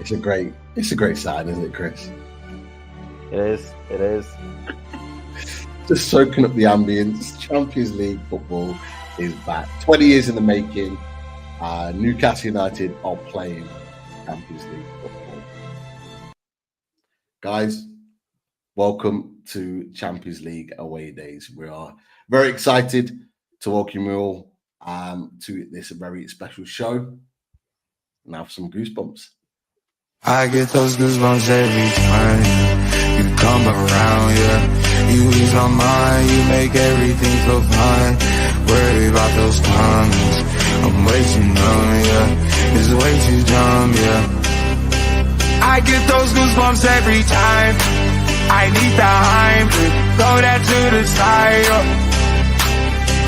It's a great sign, isn't it, Chris? It is. Just soaking up the ambience. Champions League football is back. 20 years in the making. Newcastle United are playing Champions League football. Guys, welcome to Champions League away days. We are very excited to welcome you all to this very special show. Now for some goosebumps. I get those goosebumps every time you come around, yeah. You ease my mind, you make everything feel fine. Worry about those comments, I'm way too numb, yeah. It's way too dumb, yeah. I get those goosebumps every time I need the hype, throw that to the side, yeah.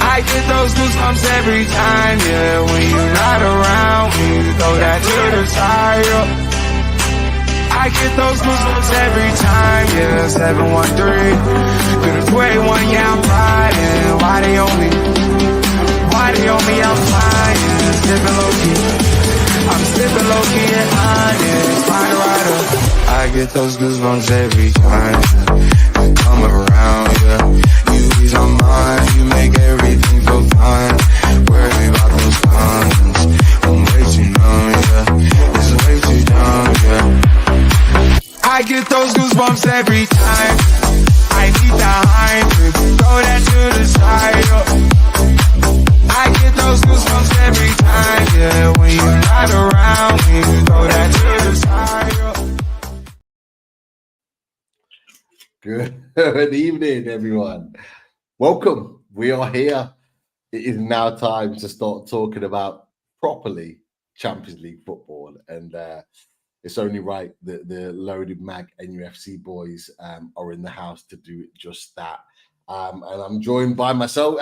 I get those goosebumps every time, yeah. When you're not around, when you throw that to the side, yeah. I get those goosebumps every time, yeah. 713 through the 281, yeah, I'm riding. Why they on me? I'm flying, sipping low key. I'm sipping low key and honest, find a rider. I get those goosebumps every time you come around, yeah. You ease my mind, you make everything feel fine. Worry about those comments, I'm way too numb, yeah. It's way too dumb, yeah. I get those goosebumps every time I need the hype, throw that to the side, yeah. I get those goosebumps every time, yeah. When you're not around, when you throw that to the side, yeah. Good evening, everyone. Welcome. We are here. It is now time to start talking about properly Champions League football, and it's only right that the Loaded Mag NUFC boys are in the house to do just that. And I'm joined by myself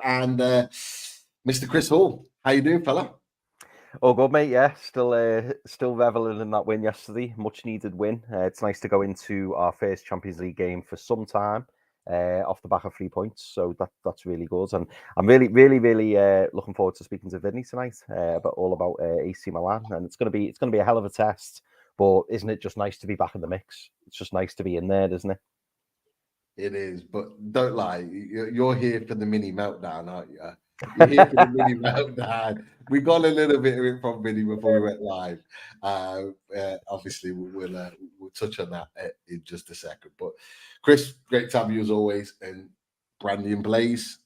and Mr. Chris Hall. How you doing, fella? Oh, good, mate. Yeah, still reveling in that win yesterday. Much needed win. It's nice to go into our first Champions League game for some time off the back of 3 points. So that's really good. And I'm really looking forward to speaking to Vinny tonight all about AC Milan. And it's gonna be a hell of a test. But isn't it just nice to be back in the mix? It's just nice to be in there, isn't it? It is, but don't lie. You're here for the mini meltdown, aren't you? You're here for the mini meltdown. We got a little bit of it from Vinny before we went live. Obviously, we'll touch on that in just a second. But Chris, great to have you as always, and Brandy and Blaze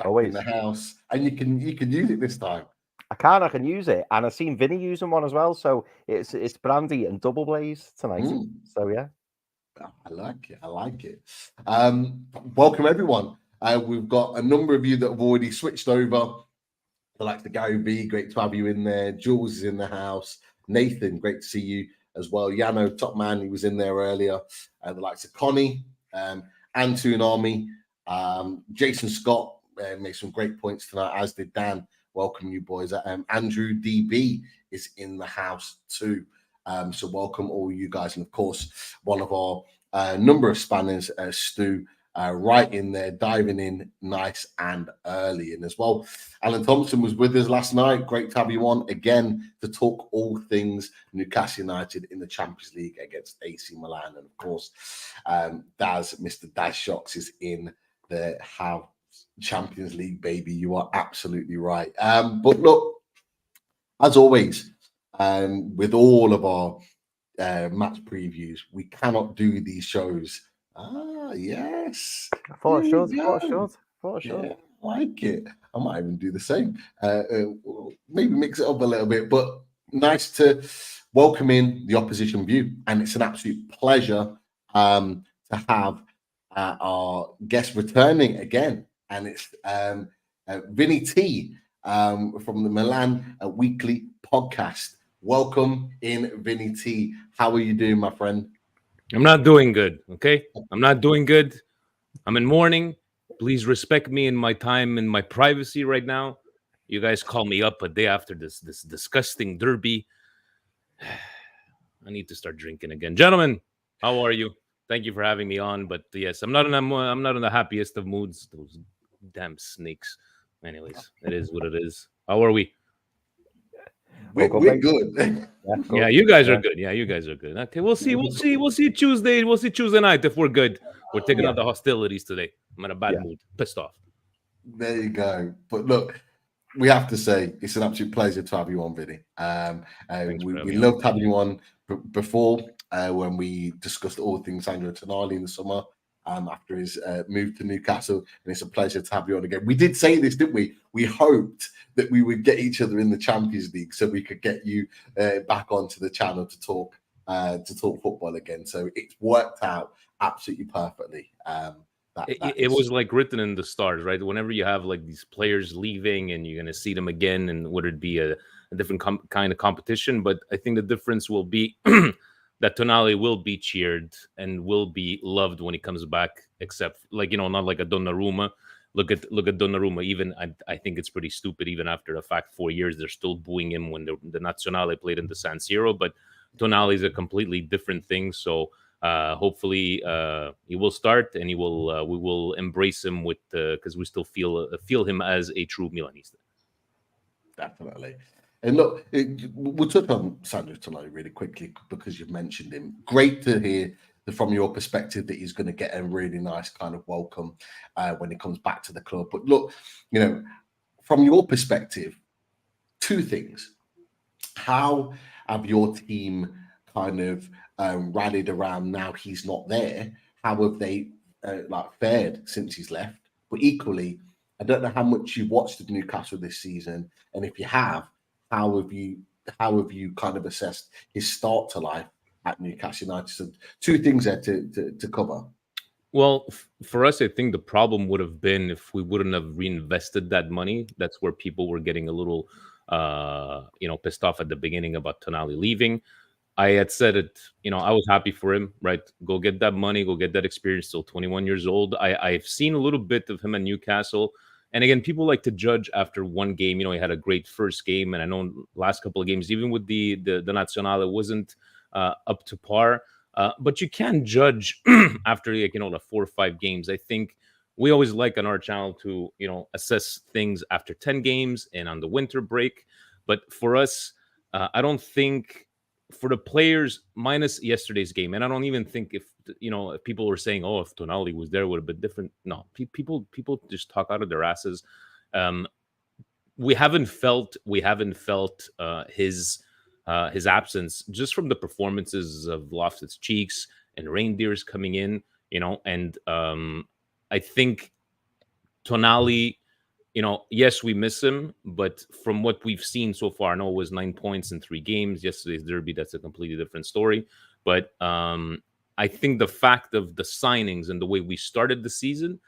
always in the house, and you can use it this time. I can use it, and I've seen Vinny using one as well. So it's Brandy and double Blaze tonight. So yeah. I like it. Welcome, everyone. We've got a number of you that have already switched over. The likes of Gary V, great to have you in there. Jules is in the house. Nathan, great to see you as well. Yano, top man, he was in there earlier. The likes of Connie, Antoon Army, Jason Scott made some great points tonight, as did Dan. Welcome, you boys. Andrew DB is in the house too. So welcome all you guys. And of course, one of our number of spanners, Stu, right in there, diving in nice and early. And as well, Alan Thompson was with us last night. Great to have you on again to talk all things Newcastle United in the Champions League against AC Milan. And of course, Mr. Daz Shocks is in the house. Champions League, baby. You are absolutely right. But look, as always, with all of our match previews, we cannot do these shows. Yes. I thought I should. Yeah, I like it. I might even do the same. Maybe mix it up a little bit, but nice to welcome in the opposition view. And it's an absolute pleasure to have our guest returning again. And it's Vinny T from the Milan Weekly Podcast. Welcome in, Vinny T. How are you doing, my friend? I'm not doing good, okay? I'm not doing good. I'm in mourning. Please respect me in my time and my privacy right now. You guys call me up a day after this disgusting derby. I need to start drinking again. Gentlemen, how are you? Thank you for having me on. But yes, I'm not in the happiest of moods. Those damn snakes. Anyways, it is what it is. How are we? We're good. Yeah, you guys are good. Yeah, you guys are good. Okay, we'll see. We'll see Tuesday. We'll see Tuesday night if we're good. We're taking out the hostilities today. I'm in a bad mood, pissed off. There you go. But look, we have to say it's an absolute pleasure to have you on, Vinny. We loved having you on before when we discussed all things Sandro Tonali in the summer after his move to Newcastle, and it's a pleasure to have you on again. We did say this, didn't we? We hoped that we would get each other in the Champions League so we could get you back onto the channel to talk football again. So it's worked out absolutely perfectly. It was like written in the stars, right? Whenever you have like these players leaving and you're going to see them again, and would it be a different kind of competition? But I think the difference will be that Tonali will be cheered and will be loved when he comes back, except like, not like a Donnarumma. Look at Donnarumma. Even I think it's pretty stupid. Even after the fact, 4 years, they're still booing him when the Nazionale played in the San Siro. But Tonali is a completely different thing. So hopefully he will start, and we will embrace him because we still feel him as a true Milanista. Definitely. And look, we'll touch on Sandro Tonali really quickly because you've mentioned him. Great to hear from your perspective that he's going to get a really nice kind of welcome when he comes back to the club. But look, from your perspective, two things. How have your team kind of rallied around now he's not there? How have they fared since he's left? But equally, I don't know how much you've watched of Newcastle this season, and if you have, how have you kind of assessed his start to life at Newcastle United? So two things there to cover. Well, for us, I think the problem would have been if we wouldn't have reinvested that money. That's where people were getting a little, pissed off at the beginning about Tonali leaving. I had said it, I was happy for him, right? Go get that money, go get that experience. Still 21 years old. I've seen a little bit of him at Newcastle. And again, people like to judge after one game. He had a great first game. And I know last couple of games, even with the Nazionale, wasn't up to par. But you can judge after, the 4 or 5 games. I think we always like on our channel to, assess things after 10 games and on the winter break. But for us, I don't think... for the players, minus yesterday's game, and I don't even think if people were saying, "Oh, if Tonali was there, it would have been different." No, people just talk out of their asses. We haven't felt his absence just from the performances of Loftus-Cheeks and Reindeers coming in, and I think Tonali. Yes, we miss him, but from what we've seen so far, I know it was 9 points in 3 games. Yesterday's derby, that's a completely different story. But I think the fact of the signings and the way we started the season,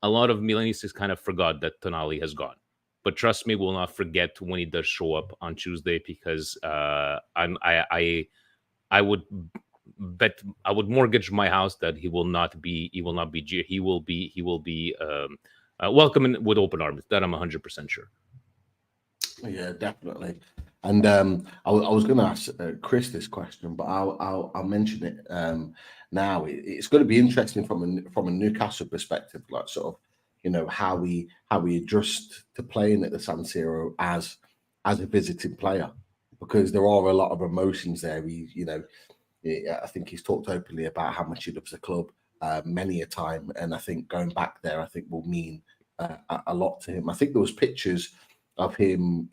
a lot of Milanistas kind of forgot that Tonali has gone. But trust me, we'll not forget when he does show up on Tuesday, because I would bet, I would mortgage my house that he will be welcome with open arms. That I'm 100% sure. Yeah, definitely. And I was going to ask Chris this question, but I'll mention it now. It's going to be interesting from a Newcastle perspective, like sort of how we adjust to playing at the San Siro as a visiting player, because there are a lot of emotions there. I think he's talked openly about how much he loves the club many a time, and I think going back there, I think will mean a lot to him. I think there was pictures of him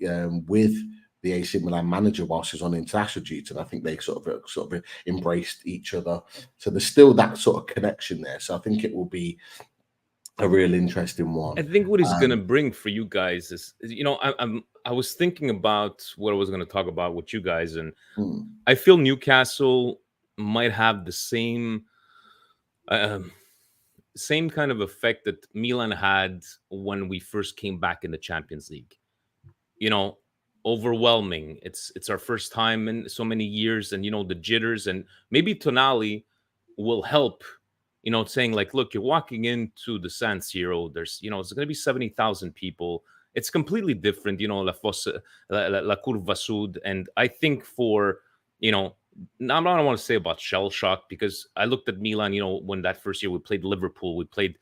with the AC Milan manager whilst he was on international duty, and I think they sort of embraced each other. So there's still that sort of connection there. So I think it will be a real interesting one. I think what he's going to bring for you guys is, I was thinking about what I was going to talk about with you guys, and I feel Newcastle might have the same kind of effect that Milan had when we first came back in the Champions League. Overwhelming. It's our first time in so many years, and the jitters, and maybe Tonali will help. Saying like, look, you're walking into the San Siro. There's, it's going to be 70,000 people. It's completely different. La Curva Sud, and I think for I don't want to say about shell shock, because I looked at Milan, when that first year we played Liverpool, we played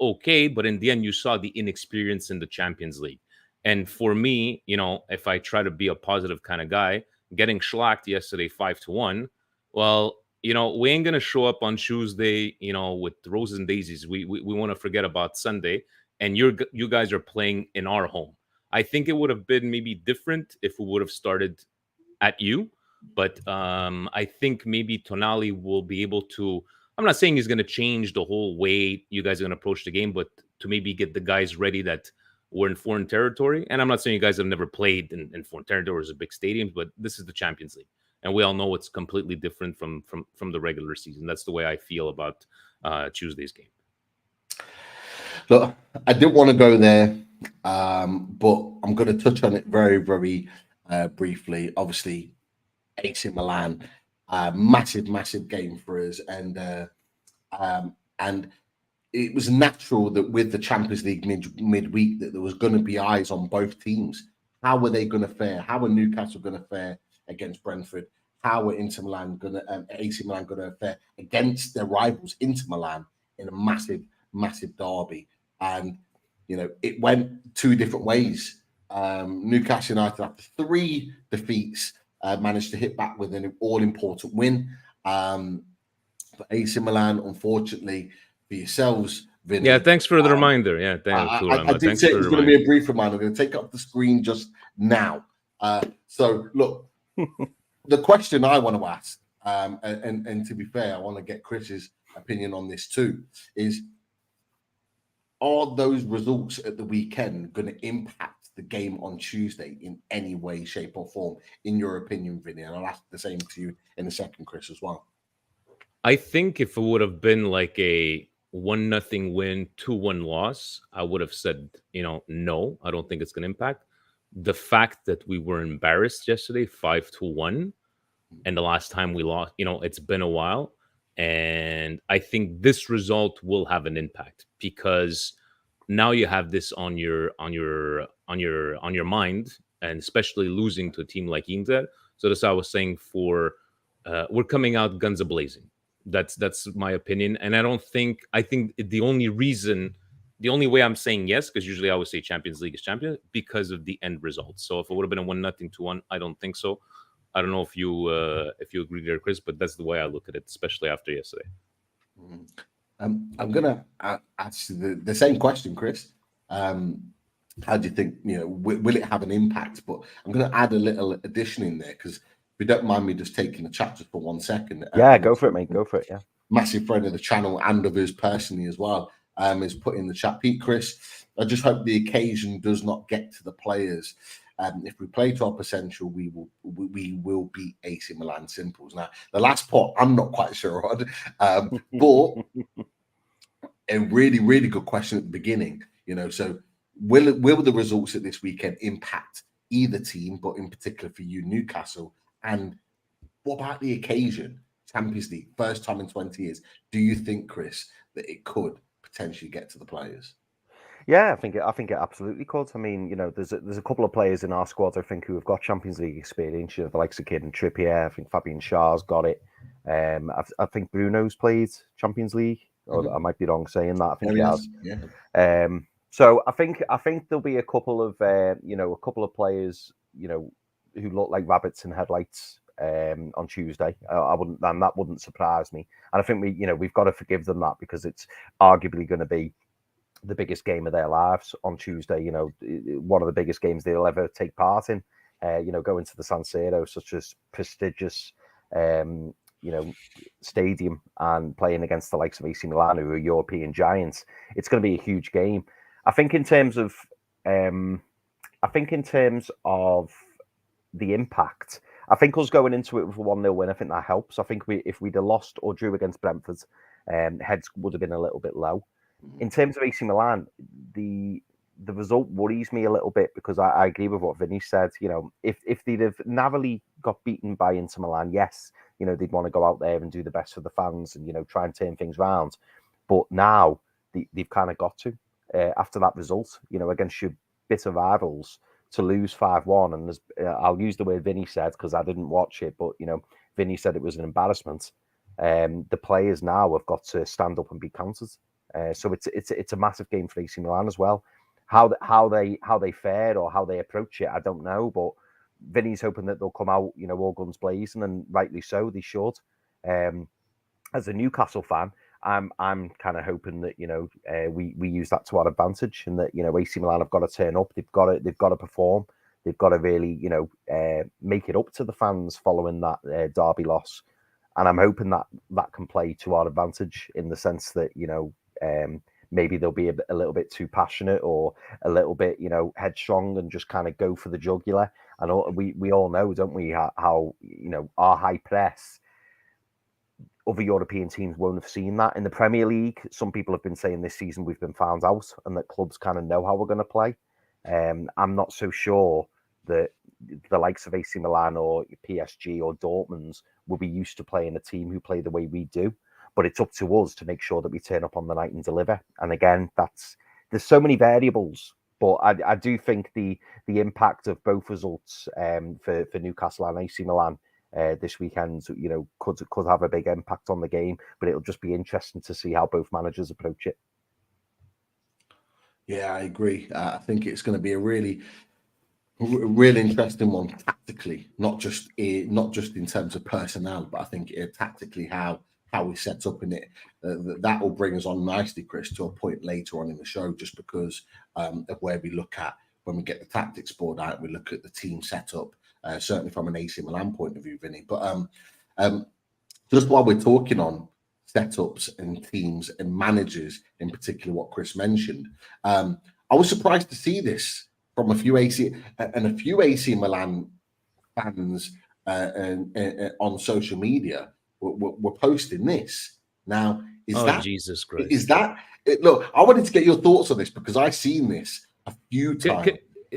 okay, but in the end you saw the inexperience in the Champions League. And for me, if I try to be a positive kind of guy, getting schlacked yesterday 5-1, well, we ain't gonna show up on Tuesday, with roses and daisies. We want to forget about Sunday, and you guys are playing in our home. I think it would have been maybe different if we would have started at you, but I think maybe Tonali will be able to. I'm not saying he's going to change the whole way you guys are going to approach the game, but to maybe get the guys ready that we're in foreign territory. And I'm not saying you guys have never played in foreign territories or big stadiums, but this is the Champions League, and we all know it's completely different from the regular season. That's the way I feel about Tuesday's game. Look, I didn't want to go there, but I'm going to touch on it very, very briefly. Obviously, AC Milan, massive game for us, and it was natural that with the Champions League midweek that there was going to be eyes on both teams. How were they going to fare? How were Newcastle going to fare against Brentford? How were AC Milan going to fare against their rivals Inter Milan in a massive derby? And it went two different ways. Newcastle United, after 3 defeats, managed to hit back with an all-important win. But AC Milan, unfortunately, for yourselves, Vinny. Yeah, thanks for the reminder. Yeah, I did say it was going to be a brief reminder. I'm going to take up the screen just now. So, look, the question I want to ask, and to be fair, I want to get Chris's opinion on this too, is are those results at the weekend going to impact the game on Tuesday in any way, shape, or form, in your opinion, Vinny? And I'll ask the same to you in a second, Chris, as well. I think if it would have been like a 1-0 win, 2-1 loss, I would have said, no, I don't think it's going to impact. The fact that we were embarrassed yesterday, 5-1, and the last time we lost, it's been a while. And I think this result will have an impact because now you have this on your mind, and especially losing to a team like Inter. So that's what I was saying. We're coming out guns a-blazing. That's my opinion, and I think the only way I'm saying yes, because usually I would say Champions League is champion, because of the end result. So if it would have been a 1-0, 2-1, I don't think so. I don't know if you agree there, Chris, but that's the way I look at it, especially after yesterday. I'm gonna ask the same question, Chris. How do you think? Will it have an impact? But I'm going to add a little addition in there because, if you don't mind me just taking the chat just for 1 second. Yeah, go for it, mate. Go for it. Yeah. Massive friend of the channel and of us personally as well. Is put in the chat, Pete, Chris. I just hope the occasion does not get to the players. If we play to our potential, we will beat AC Milan. Simples. Now, the last part, I'm not quite sure on, but a really good question at the beginning. So will the results at this weekend impact either team, but in particular for you, Newcastle? And what about the occasion? Champions League, first time in 20 years. Do you think, Chris, that it could potentially get to the players? Yeah, I think it absolutely could. I mean, there's a couple of players in our squad, I think, who have got Champions League experience. The likes of Kid and Trippier. I think Fabian Schär's got it. I think Bruno's played Champions League. Or I might be wrong saying that. I think he has. Yeah. So I think there'll be a couple of players, who look like rabbits in headlights on Tuesday. That wouldn't surprise me. And I think we've got to forgive them that, because it's arguably going to be the biggest game of their lives on Tuesday. One of the biggest games they'll ever take part in. Going to the San Siro, such as prestigious, stadium, and playing against the likes of AC Milan, who are European giants. It's going to be a huge game. I think in terms of the impact, I think us going into it with a 1-0 win, I think that helps. I think if we'd have lost or drew against Brentford, heads would have been a little bit low. In terms of AC Milan, the result worries me a little bit, because I agree with what Vinny said. If they'd have narrowly got beaten by Inter Milan, yes, they'd want to go out there and do the best for the fans and, try and turn things around. But now they've kind of got to, after that result, against your bitter rivals, to lose 5-1. And I'll use the word Vinny said, because I didn't watch it, but, Vinny said it was an embarrassment. The players now have got to stand up and be counted. So it's a massive game for AC Milan as well. how they fared or how they approach it, I don't know. But Vinny's hoping that they'll come out, all guns blazing, and rightly so, they should. As a Newcastle fan, I'm kind of hoping that we use that to our advantage, and that AC Milan have got to turn up. They've got to perform. They've got to really make it up to the fans following that Derby loss. And I'm hoping that can play to our advantage, in the sense that maybe they'll be a little bit too passionate, or a little bit headstrong, and just kind of go for the jugular. And we all know, don't we, how our high press, other European teams won't have seen that. In the Premier League, some people have been saying this season we've been found out, and that clubs kind of know how we're going to play. I'm not so sure that the likes of AC Milan or PSG or Dortmund will be used to playing a team who play the way we do. But it's up to us to make sure that we turn up on the night and deliver. And again, there's so many variables. But I do think the impact of both results for Newcastle and AC Milan this weekend, could have a big impact on the game. But it'll just be interesting to see how both managers approach it. Yeah, I agree. I think it's going to be a really interesting one tactically, not just in terms of personnel, but I think tactically how we set up in it. That will bring us on nicely, Chris, to a point later on in the show, just because of where we look at when we get the tactics board out. We look at the team setup, certainly from an AC Milan point of view, Vinny. But just while we're talking on setups and teams and managers, in particular, what Chris mentioned, I was surprised to see this from a few AC Milan fans on social media were posting this. Now, Jesus Christ! Look, I wanted to get your thoughts on this, because I've seen this a few times,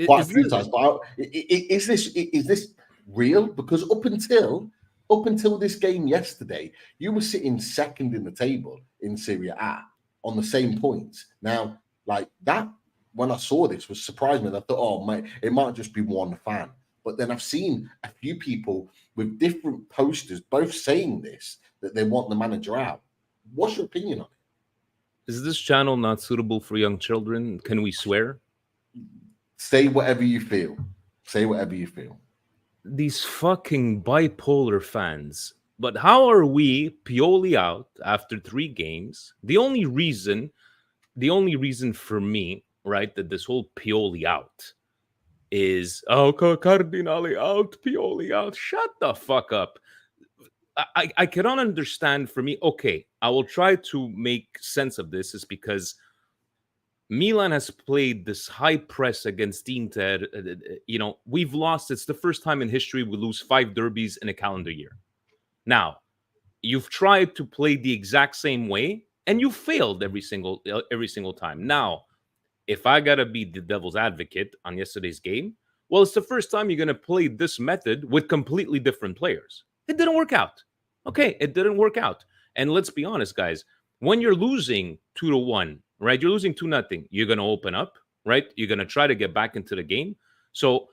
quite a few times. But is this real? Because up until this game yesterday, you were sitting second in the table in Serie A on the same points. Now, like that, when I saw this, was surprising me. I thought, oh, mate, it might just be one fan. But then I've seen a few people with different posters both saying this, that they want the manager out. What's your opinion on it? Is this channel not suitable for young children? Can we swear? Say whatever you feel. Say whatever you feel. These fucking bipolar fans. But how are we Pioli out after 3 games? The only reason for me, right, that this whole Pioli out is, Cardinale out, Pioli out. Shut the fuck up. I cannot understand. For me, okay, I will try to make sense of this, is because Milan has played this high press against Inter. We've lost. It's the first time in history we lose 5 derbies in a calendar year. Now, you've tried to play the exact same way, and you failed every single time. Now, if I gotta be the devil's advocate on yesterday's game, well, it's the first time you're gonna play this method with completely different players. It didn't work out. Okay, it didn't work out. And let's be honest, guys. When you're losing 2-1, right? You're losing 2-0. You're gonna open up, right? You're gonna try to get back into the game. So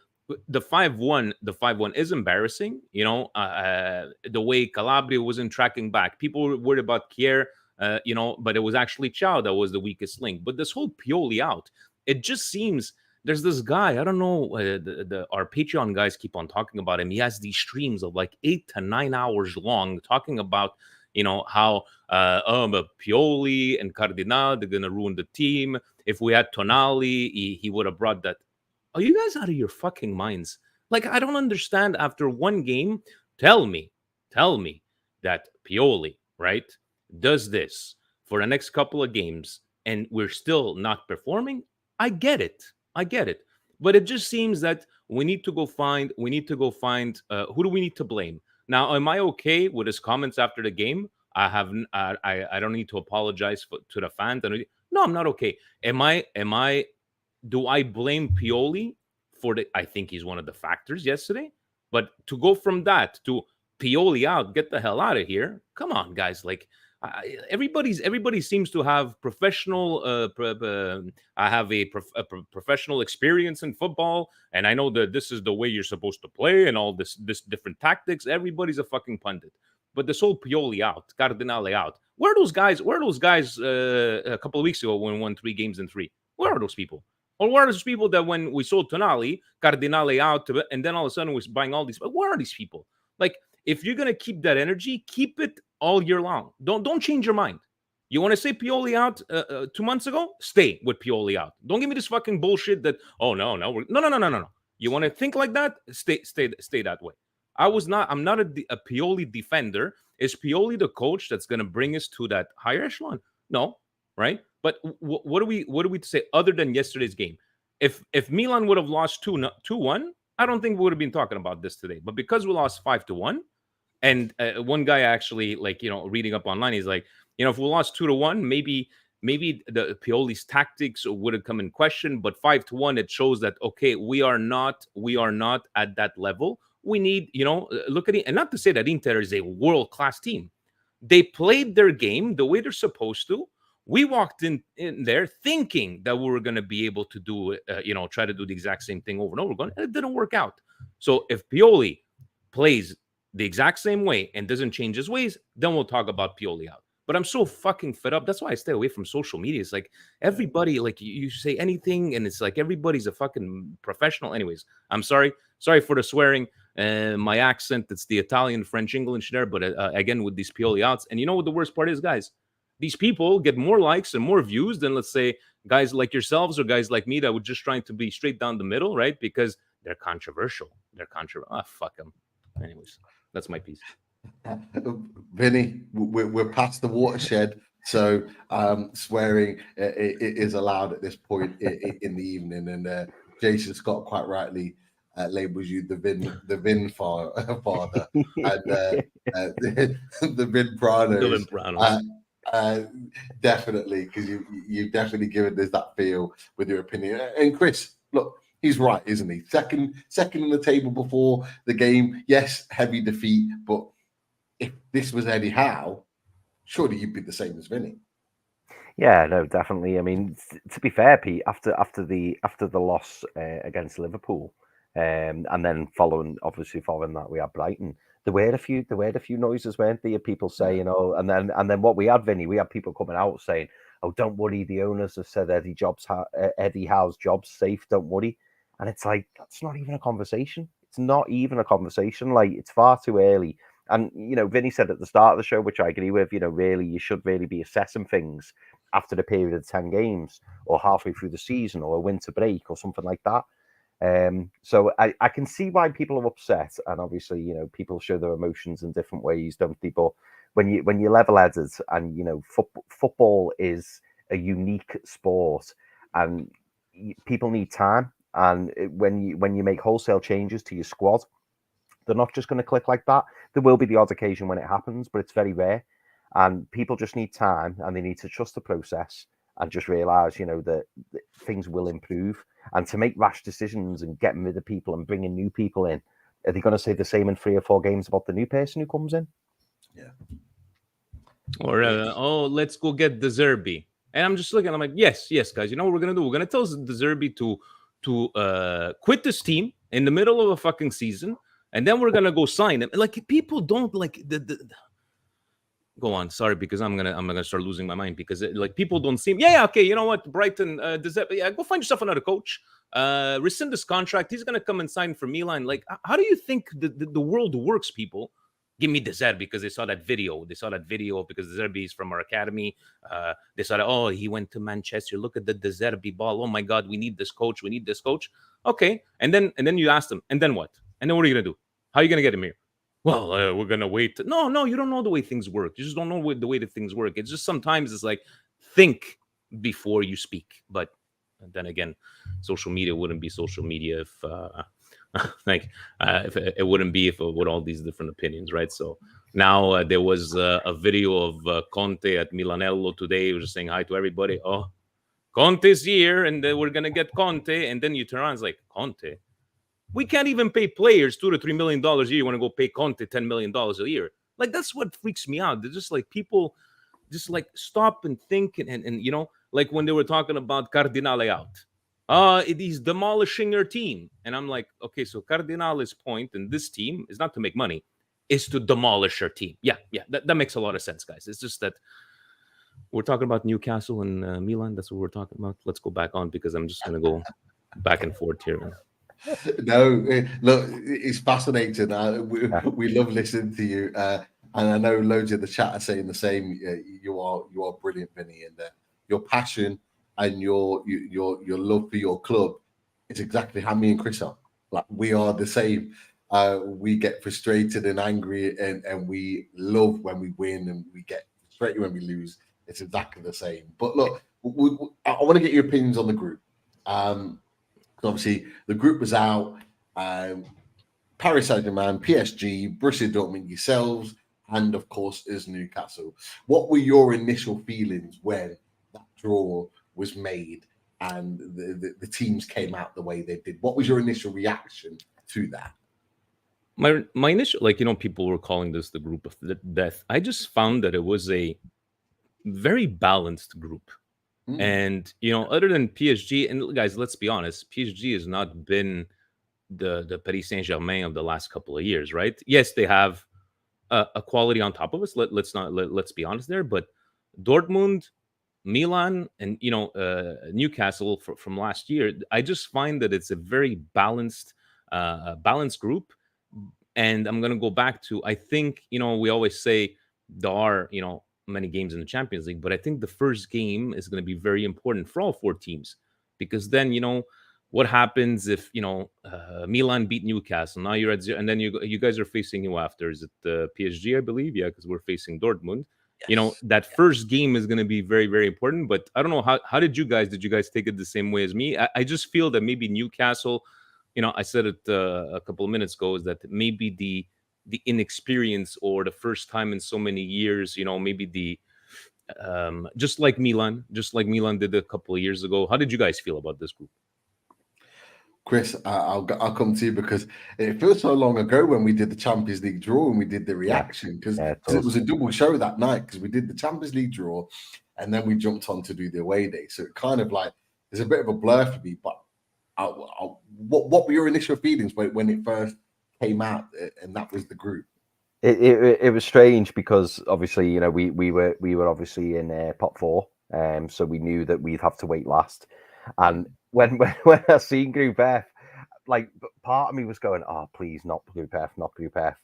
the 5-1 is embarrassing. The way Calabria wasn't tracking back. People were worried about Kier. But it was actually Chow that was the weakest link. But this whole Pioli out, it just seems there's this guy, I don't know, our Patreon guys keep on talking about him. He has these streams of like 8 to 9 hours long talking about, how Pioli and Cardinale, they're going to ruin the team. If we had Tonali, he would have brought that. Are you guys out of your fucking minds? Like, I don't understand. After 1 game, tell me that Pioli, right, does this for the next couple of games and we're still not performing. I get it. But it just seems that we need to go find who do we need to blame? Now, am I okay with his comments after the game? I don't need to apologize to the fans. No, I'm not okay. Do I blame Pioli for I think he's one of the factors yesterday. But to go from that to Pioli out, get the hell out of here. Come on, guys. Like, everybody seems to have professional. I have a professional experience in football, and I know that this is the way you're supposed to play, and all this different tactics. Everybody's a fucking pundit. But this whole Pioli out, Cardinale out. Where are those guys? A couple of weeks ago when we won 3 games in 3? Where are those people? Or what are those people that when we sold Tonali, Cardinale out, and then all of a sudden we're buying all these? What are these people? Like, if you're gonna keep that energy, keep it all year long. Don't change your mind. You want to say Pioli out 2 months ago? Stay with Pioli out. Don't give me this fucking bullshit that no. You want to think like that? Stay that way. I'm not a Pioli defender. Is Pioli the coach that's going to bring us to that higher echelon? No, right? But what do we say other than yesterday's game? If Milan would have lost 2-1, I don't think we would have been talking about this today. But because we lost 5-1, and one guy actually, like, reading up online, he's like, if we lost 2-1, maybe the Pioli's tactics would have come in question. But 5-1, it shows that okay, we are not at that level. We need, look at it, and not to say that Inter is a world-class team. They played their game the way they're supposed to. We walked in there thinking that we were going to be able to do, try to do the exact same thing over and over again. It didn't work out. So if Pioli plays the exact same way and doesn't change his ways, then we'll talk about Pioli out. But I'm so fucking fed up. That's why I stay away from social media. It's like everybody, like, you say anything and it's like everybody's a fucking professional. Anyways, I'm sorry for the swearing. My accent, it's the Italian, French, English there. But again, with these Pioli outs. And you know what the worst part is, guys? These people get more likes and more views than, let's say, guys like yourselves or guys like me that were just trying to be straight down the middle, right? Because they're controversial. Fuck them. Anyways, that's my piece. Vinny, we're past the watershed, so swearing is allowed at this point in the evening. And Jason Scott quite rightly labels you the Vin father, and the Vin Pranos. Definitely, because you've definitely given us that feel with your opinion. And Chris, look, he's right, isn't he? Second in the table before the game. Yes, heavy defeat, but if this was Eddie Howe, surely you'd be the same as Vinny. Yeah, no, definitely. I mean, to be fair, Pete, after the loss against Liverpool, and then following that, we had Brighton. There were a few noises, weren't there? People saying, and then what we had, Vinny, we had people coming out saying, "Oh, don't worry, the owners have said Eddie Howe's job's safe. Don't worry." And it's like, that's not even a conversation. It's not even a conversation. Like, it's far too early. And, Vinny said at the start of the show, which I agree with, really, you should really be assessing things after the period of 10 games or halfway through the season or a winter break or something like that. So I can see why people are upset. And obviously, people show their emotions in different ways, don't they? But when you're level-headed and, football is a unique sport and people need time. And when you make wholesale changes to your squad, they're not just going to click like that. There will be the odd occasion when it happens, but it's very rare. And people just need time and they need to trust the process and just realize, that things will improve. And to make rash decisions and getting rid of people and bringing new people in, are they going to say the same in 3 or 4 games about the new person who comes in? Yeah. Or, let's go get De Zerbi. And I'm just looking, I'm like, yes, guys, you know what we're going to do? We're going to tell De Zerbi to quit this team in the middle of a fucking season. And then we're gonna go sign him. Like, people don't like the Go on, sorry, because I'm gonna start losing my mind because people don't seem. Yeah, okay, you know what, Brighton, go find yourself another coach. Rescind this contract. He's gonna come and sign for Milan. Like, how do you think the world works, people? Give me De Zerbi because they saw that video. Because De Zerbi is from our academy. They saw that, he went to Manchester. Look at the De Zerbi ball. Oh my God, we need this coach. Okay, and then you ask them, and then what? And then what are you going to do? How are you going to get him here? Well, we're going to wait. No, you don't know the way things work. You just don't know the way that things work. It's just sometimes it's like, think before you speak. But then again, social media wouldn't be social media if if it wouldn't be with all these different opinions, right? So now there was a video of Conte at Milanello today. He was just saying hi to everybody. Oh, Conte's here, and we're going to get Conte. And then you turn around, it's like, Conte? We can't even pay players $2 to $3 million a year. You want to go pay Conte $10 million a year? Like, that's what freaks me out. They're just like, people just like stop and think and like when they were talking about Cardinale out. He's demolishing your team. And I'm like, okay, so Cardinale's point in this team is not to make money, is to demolish your team. Yeah, that makes a lot of sense, guys. It's just that We're talking about Newcastle and Milan. That's what we're talking about. Let's go back on because I'm just going to go back and forth here. No, look, it's fascinating. We love listening to you, and I know loads of the chat are saying the same. You are brilliant, Vinny, and your passion and your love for your club is exactly how me and Chris are. Like we are the same. We get frustrated and angry, and we love when we win, and we get frustrated when we lose. It's exactly the same. But look, I want to get your opinions on the group. Obviously, the group was out. Paris Saint-Germain, PSG, Borussia Dortmund, yourselves, and of course, is Newcastle. What were your initial feelings when that draw was made and the teams came out the way they did? What was your initial reaction to that? My initial, people were calling this the group of death. I just found that it was a very balanced group. And, other than PSG, and guys, let's be honest, PSG has not been the Paris Saint-Germain of the last couple of years, right? Yes, they have a quality on top of us. Let's be honest there. But Dortmund, Milan, and, Newcastle from last year, I just find that it's a very balanced group. And I'm going to go back to, I think, we always say there are, many games in the Champions League, but I think the first game is going to be very important for all four teams, because then what happens if Milan beat Newcastle, now you're at 0, and then you guys are facing who after? Is it the PSG, I believe? Yeah, because we're facing Dortmund. Yes. That first game is going to be very, very important. But I don't know, how did you guys take it the same way as me? I just feel that maybe Newcastle, I said it a couple of minutes ago, is that maybe the inexperience, or the first time in so many years, maybe the just like Milan did a couple of years ago. How did you guys feel about this group? Chris, I'll come to you because it feels so long ago when we did the Champions League draw and we did the reaction, because it was a double show that night, because we did the Champions League draw and then we jumped on to do the away day. So it kind of like, there's a bit of a blur for me. But what were your initial feelings when it first came out and that was the group? It was strange because obviously, we were obviously in pot 4, so we knew that we'd have to wait last. And when I seen Group F, like, part of me was going, "Oh, please, not Group F, not Group F."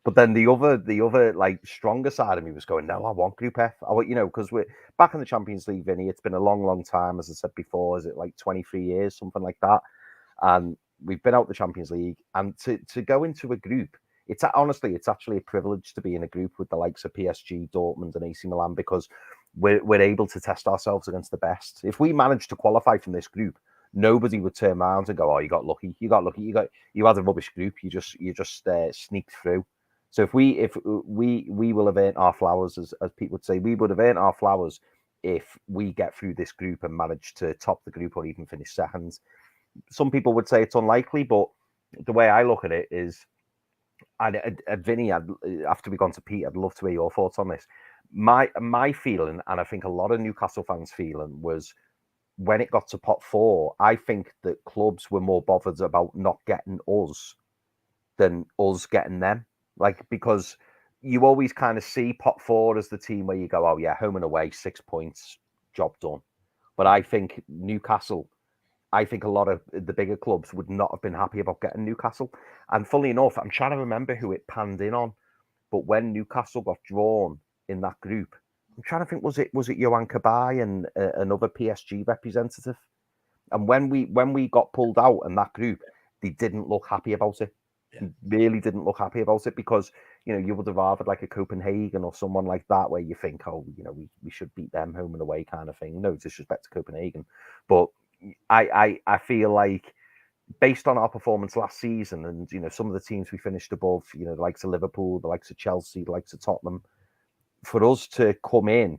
But then the other like stronger side of me was going, "No, I want Group F. I want, because we're back in the Champions League, Vinny. It's been a long, long time, as I said before. Is it like 23 years, something like that?" And we've been out the Champions League, and to go into a group, it's actually a privilege to be in a group with the likes of PSG, Dortmund, and AC Milan, because we're able to test ourselves against the best. If we manage to qualify from this group, nobody would turn around and go, "Oh, you got lucky. You had a rubbish group. You just sneaked through." So if we will have earned our flowers, as people would say, we would have earned our flowers if we get through this group and manage to top the group or even finish second. Some people would say it's unlikely, but the way I look at it is, Vinny, after we've gone to Pete, I'd love to hear your thoughts on this. My feeling, and I think a lot of Newcastle fans' feeling, was when it got to pot 4, I think that clubs were more bothered about not getting us than us getting them. Like, because you always kind of see pot 4 as the team where you go, "Oh yeah, home and away, 6 points, job done." But I think Newcastle, I think a lot of the bigger clubs would not have been happy about getting Newcastle. And funnily enough, I'm trying to remember who it panned in on, but when Newcastle got drawn in that group, I'm trying to think, was it Yohan Cabaye and another PSG representative? And when we got pulled out in that group, they didn't look happy about it. Yeah. They really didn't look happy about it, because you would have rather like a Copenhagen or someone like that, where you think, "Oh, we should beat them home and away," kind of thing. No disrespect to Copenhagen, but I feel like, based on our performance last season, and some of the teams we finished above, the likes of Liverpool, the likes of Chelsea, the likes of Tottenham, for us to come in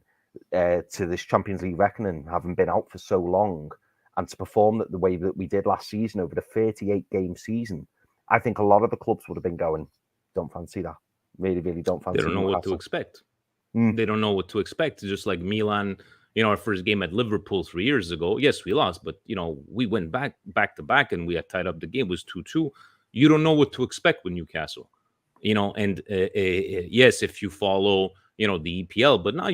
to this Champions League reckoning, having been out for so long, and to perform the way that we did last season over the 38-game season, I think a lot of the clubs would have been going, "Don't fancy that. Really, really don't fancy." They don't know what to expect. They don't know what to expect. Just like Milan, our first game at Liverpool 3 years ago. Yes, we lost, but we went back to back, and we had tied up the game. It was 2-2. You don't know what to expect with Newcastle, and yes, if you follow the EPL. But now,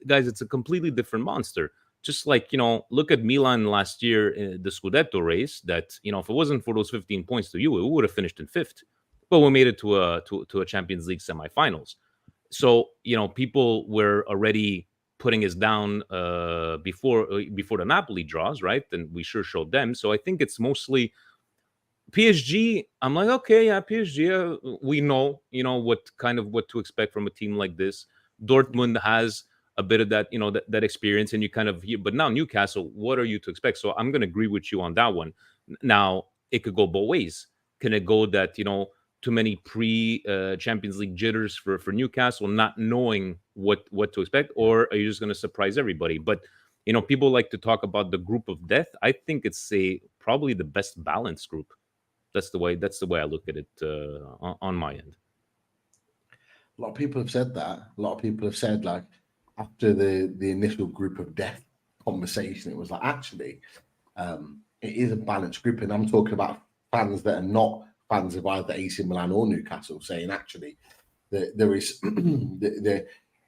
guys, it's a completely different monster. Just like, look at Milan last year in the Scudetto race, that, if it wasn't for those 15 points to you, it would have finished in 5th. But we made it to a Champions League semifinals. So, people were already putting us down before the Napoli draws, right? And we sure showed them. So I think it's mostly PSG. I'm like, okay, yeah, PSG. We know, what to expect from a team like this. Dortmund has a bit of that, that experience, and you kind of hear. But now Newcastle, what are you to expect? So I'm going to agree with you on that one. Now it could go both ways. Can it go that too many Champions League jitters for Newcastle, not knowing what to expect, or are you just going to surprise everybody? But people like to talk about the group of death. I think it's probably the best balanced group. That's the way I look at it on my end. A lot of people have said that. A lot of people have said, like, after the initial group of death conversation, it was like, actually, it is a balanced group. And I'm talking about fans that are not fans of either AC Milan or Newcastle, saying, actually, there is,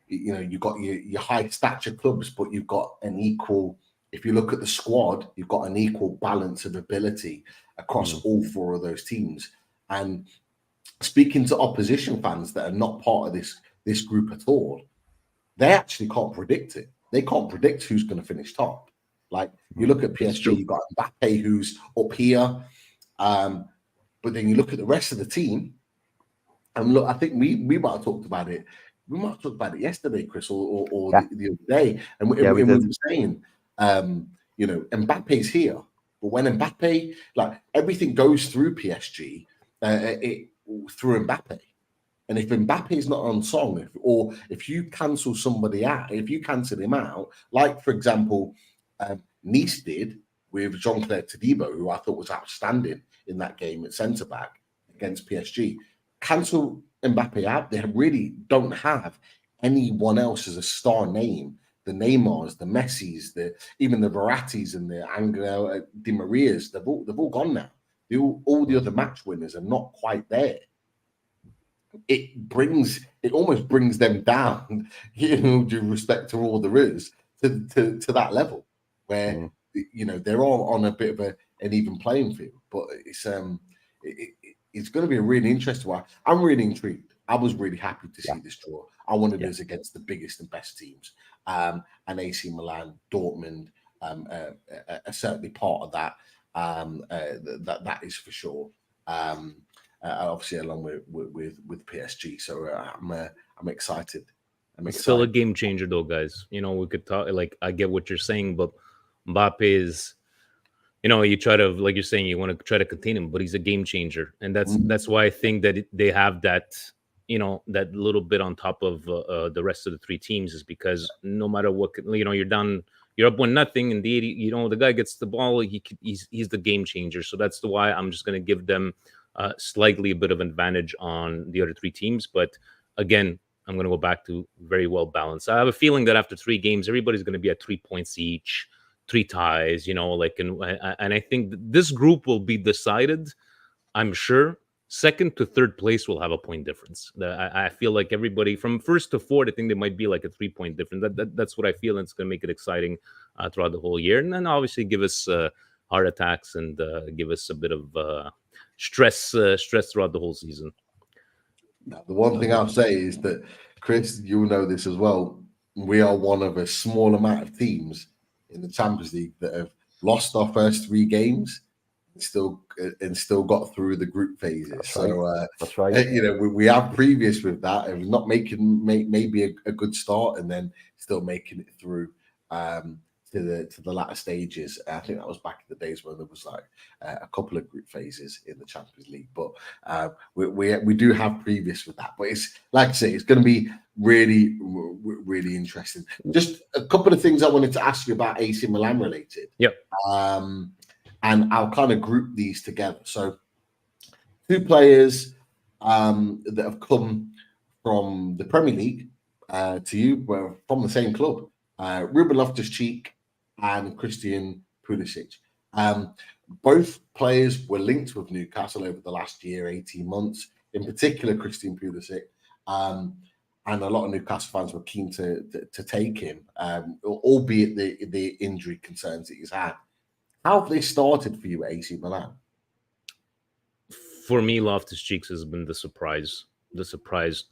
you've got your high stature clubs, but you've got an equal, if you look at the squad, you've got an equal balance of ability across all 4 of those teams. And speaking to opposition fans that are not part of this group at all, they actually can't predict it. They can't predict who's going to finish top. Like, you look at PSG, you've got Mbappe who's up here, but then you look at the rest of the team, and look, I think we might have talked about it. We might have talked about it yesterday, Chris, or the other day, and we were saying, Mbappe's here, but when Mbappe, like, everything goes through PSG, through Mbappe. And if Mbappe is not on song, or if you cancel somebody out, if you cancel him out, like, for example, Nice did with Jean-Claire Todibo, who I thought was outstanding in that game at centre-back against PSG, cancel Mbappe out, they really don't have anyone else as a star name. The Neymars, the Messis, even the Verrattis and the Angel Di Marias, they've all gone now. All the other match winners are not quite there. It almost brings them down, due respect to all there is, to that level where they're all on a bit of an even playing field. But it's going to be a really interesting one. I'm really intrigued. I was really happy to see this draw. I wanted us against the biggest and best teams, and AC Milan, Dortmund are certainly part of that. That is for sure. Obviously, along with PSG, so I'm excited. It's still a game changer, though, guys. We could talk. Like, I get what you're saying, but Mbappe is, you try to, like you're saying, you want to try to contain him, but he's a game changer, and that's why I think that they have that, that little bit on top of the rest of the 3 teams, is because no matter what, you're down. You're up 1-0, and the guy gets the ball. He's the game changer. So that's why I'm just going to give them slightly a bit of advantage on the other 3 teams. But again, I'm going to go back to very well balanced. I have a feeling that after 3 games, everybody's going to be at 3 points each, 3 ties. And I think this group will be decided, I'm sure. 2nd to 3rd place will have a point difference. I feel like everybody from 1st to 4th, I think there might be like a 3-point difference. That's what I feel, and it's going to make it exciting throughout the whole year. And then obviously give us heart attacks and give us a bit of stress throughout the whole season. Now, the one thing I'll say is that, Chris, you'll know this as well. We are one of a small amount of teams in the Champions League that have lost our first 3 games and still got through the group phases. That's right. We have previous with that, and not making maybe a good start, and then still making it through to the latter stages. I think that was back in the days when there was like a couple of group phases in the Champions League. But we do have previous with that. But it's, like I say, it's going to be really, really interesting. Just a couple of things I wanted to ask you about AC Milan related. Yep. And I'll kind of group these together. So 2 players that have come from the Premier League to you were from the same club, Ruben Loftus-Cheek and Christian Pulisic. Both players were linked with Newcastle over the last year, 18 months, in particular Christian Pulisic. and a lot of Newcastle fans were keen to take him, albeit the injury concerns that he's had. How have they started for you at AC Milan? For me, Loftus-Cheeks has been the surprise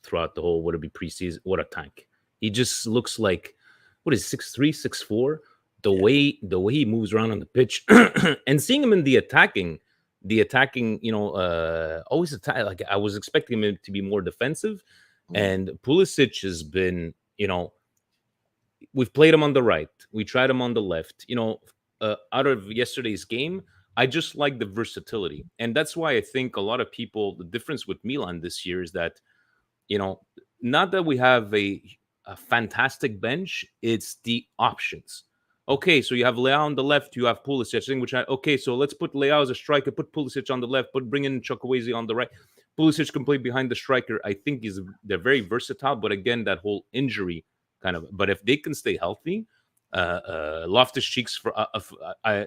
throughout the whole, would it be preseason? What a tank. He just looks like, what is 6'3", 6'4"? The way he moves around on the pitch and seeing him in the attacking, always attack. Like I was expecting him to be more defensive, and Pulisic has been, we've played him on the right, we tried him on the left. Out of yesterday's game, I just like the versatility, and that's why I think a lot of people. The difference with Milan this year is that, not that we have a fantastic bench, it's the options. Okay, so you have Leao on the left, you have Pulisic. Okay, so let's put Leao as a striker, put Pulisic on the left, but bring in Chukwueze on the right. Pulisic can play behind the striker. I think they're very versatile, but again, that whole injury kind of. But if they can stay healthy, Loftus-Cheeks a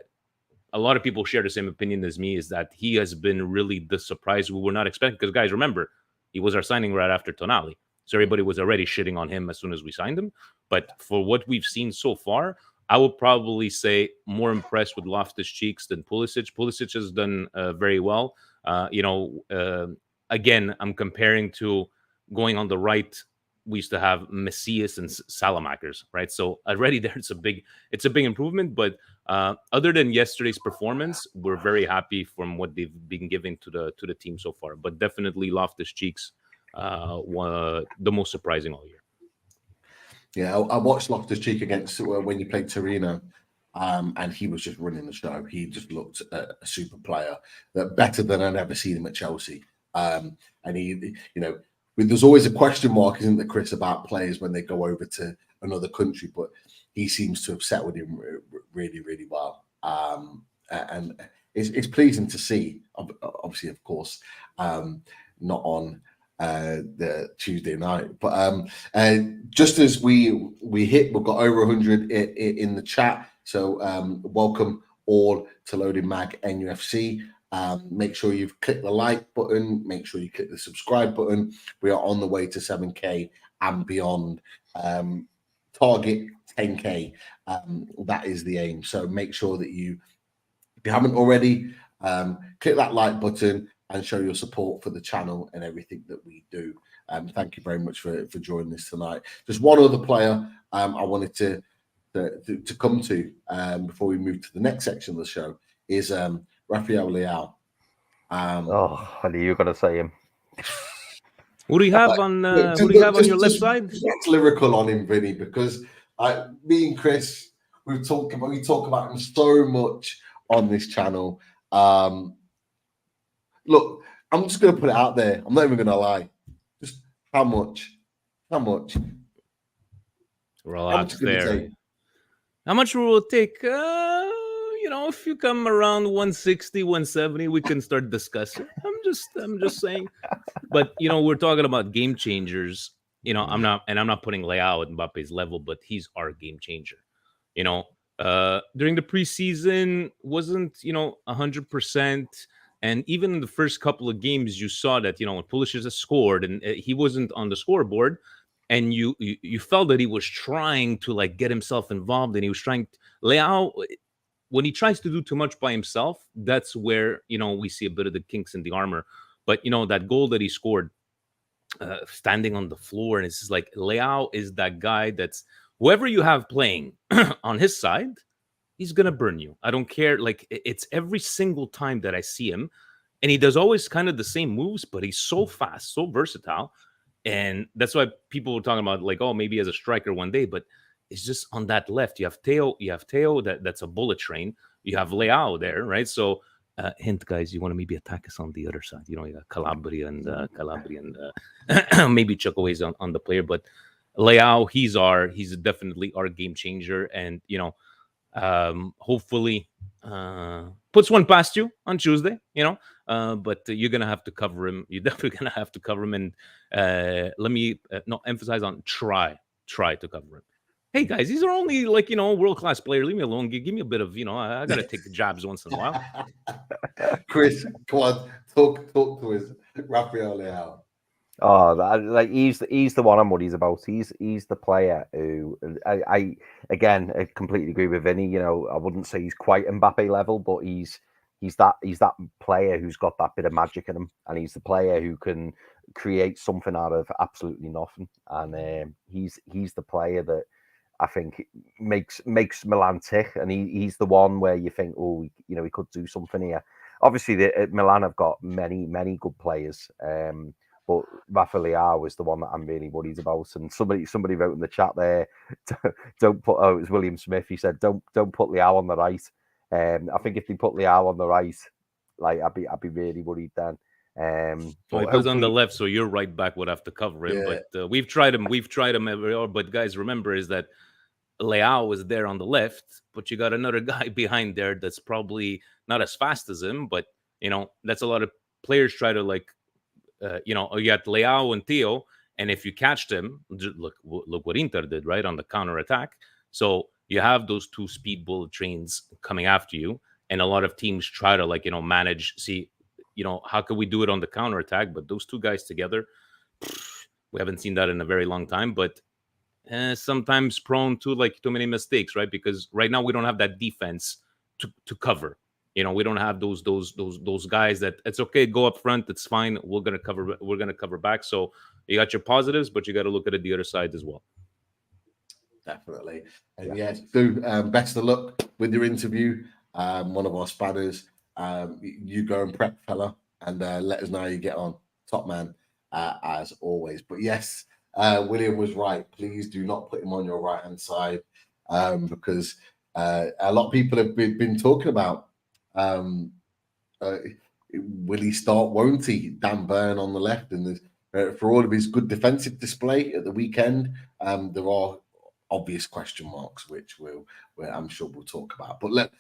lot of people share the same opinion as me, is that he has been really the surprise we were not expecting. Because guys, remember, he was our signing right after Tonali, so everybody was already shitting on him as soon as we signed him. But for what we've seen so far, I would probably say more impressed with Loftus-Cheeks than Pulisic. Pulisic has done very well. Again, I'm comparing to going on the right. We used to have Messias and Salamakers, right? So already there, it's a big improvement. But other than yesterday's performance, we're very happy from what they've been giving to the team so far. But definitely Loftus-Cheeks, the most surprising all year. Yeah, I watched Loftus-Cheek against when you played Torino, and he was just running the show. He just looked a super player, better than I'd ever seen him at Chelsea. And he, there's always a question mark, isn't there, Chris, about players when they go over to another country, but he seems to have settled in really, really well. And it's pleasing to see, obviously, of course, not on the Tuesday night, but just as we've got over 100 in the chat, so welcome all to Loading Mag NUFC. Make sure you've clicked the like button, make sure you click the subscribe button. We are on the way to 7k and beyond. Target 10k, that is the aim. So make sure that if you haven't already, click that like button and show your support for the channel and everything that we do. Thank you very much for joining us tonight. Just one other player I wanted to come to before we move to the next section of the show is Rafael Leao. I knew you were going to say him. What do you have on? What do you have on your left side? That's lyrical on him, Vinny, because me and Chris, we talk about him so much on this channel. Look, I'm just going to put it out there. I'm not even going to lie. Just how much? Relax there. How much will it take? If you come around 160, 170, we can start discussing. I'm just saying. But we're talking about game changers. I'm not putting Leao at Mbappe's level, but he's our game changer. During the preseason, wasn't 100%. And even in the first couple of games, you saw that, when Pulisic has scored and he wasn't on the scoreboard, and you felt that he was trying to get himself involved, and he was trying. Leao, when he tries to do too much by himself, that's where, we see a bit of the kinks in the armor. But, that goal that he scored, standing on the floor, and it's just like Leao is that guy that's whoever you have playing on his side, he's going to burn you. I don't care. It's every single time that I see him, and he does always kind of the same moves, but he's so fast, so versatile. And that's why people were talking about maybe as a striker one day, but it's just on that left. You have Theo, that's a bullet train. You have Leao there, right? So hint, guys, you want to maybe attack us on the other side. You got Calabria and maybe Chukwueze on the player, but Leao, he's definitely our game changer. And hopefully puts one past you on Tuesday, but you're going to have to cover him. You're definitely going to have to cover him. And let me emphasize on try to cover him. Hey, guys, these are only world-class players. Leave me alone. Give me a bit of, I got to take the jabs once in a while. Chris, come on, talk to us. Rafael Leao. Oh, like he's the one I'm worried about. He's the player who I again I completely agree with Vinny. You know, I wouldn't say he's quite Mbappe level, but he's that player who's got that bit of magic in him, and he's the player who can create something out of absolutely nothing. And he's the player that I think makes Milan tick, and he's the one where you think, oh, you know, he could do something here. Obviously, Milan have got many good players. But Rafa Leao is the one that I'm really worried about. And somebody wrote in the chat there, don't put. Oh, it was William Smith. He said, don't put Leao on the right. I think if they put Leao on the right, like I'd be really worried then. Well, he plays on the left, so your right back would have to cover him. Yeah. But we've tried him. But guys, remember is that Leao is there on the left, but you got another guy behind there that's probably not as fast as him. But you know, that's a lot of players try to like. You got Leao and Theo, and if you catch them, look what Inter did, right, on the counter attack. So you have those two speed bullet trains coming after you, and a lot of teams try to manage. See, how can we do it on the counter attack? But those two guys together, we haven't seen that in a very long time. But sometimes prone to too many mistakes, right? Because right now we don't have that defense to cover. We don't have those guys that it's okay, go up front, it's fine. We're gonna cover back. So you got your positives, but you got to look at it the other side as well. Definitely. And Stu, best of luck with your interview. One of our spanners. You go and prep, fella, and let us know how you get on. Top man, as always. But yes, William was right. Please do not put him on your right hand side, because a lot of people have been talking about. Will he start? Won't he? Dan Burn on the left, and for all of his good defensive display at the weekend, there are obvious question marks, which I'm sure we'll talk about. But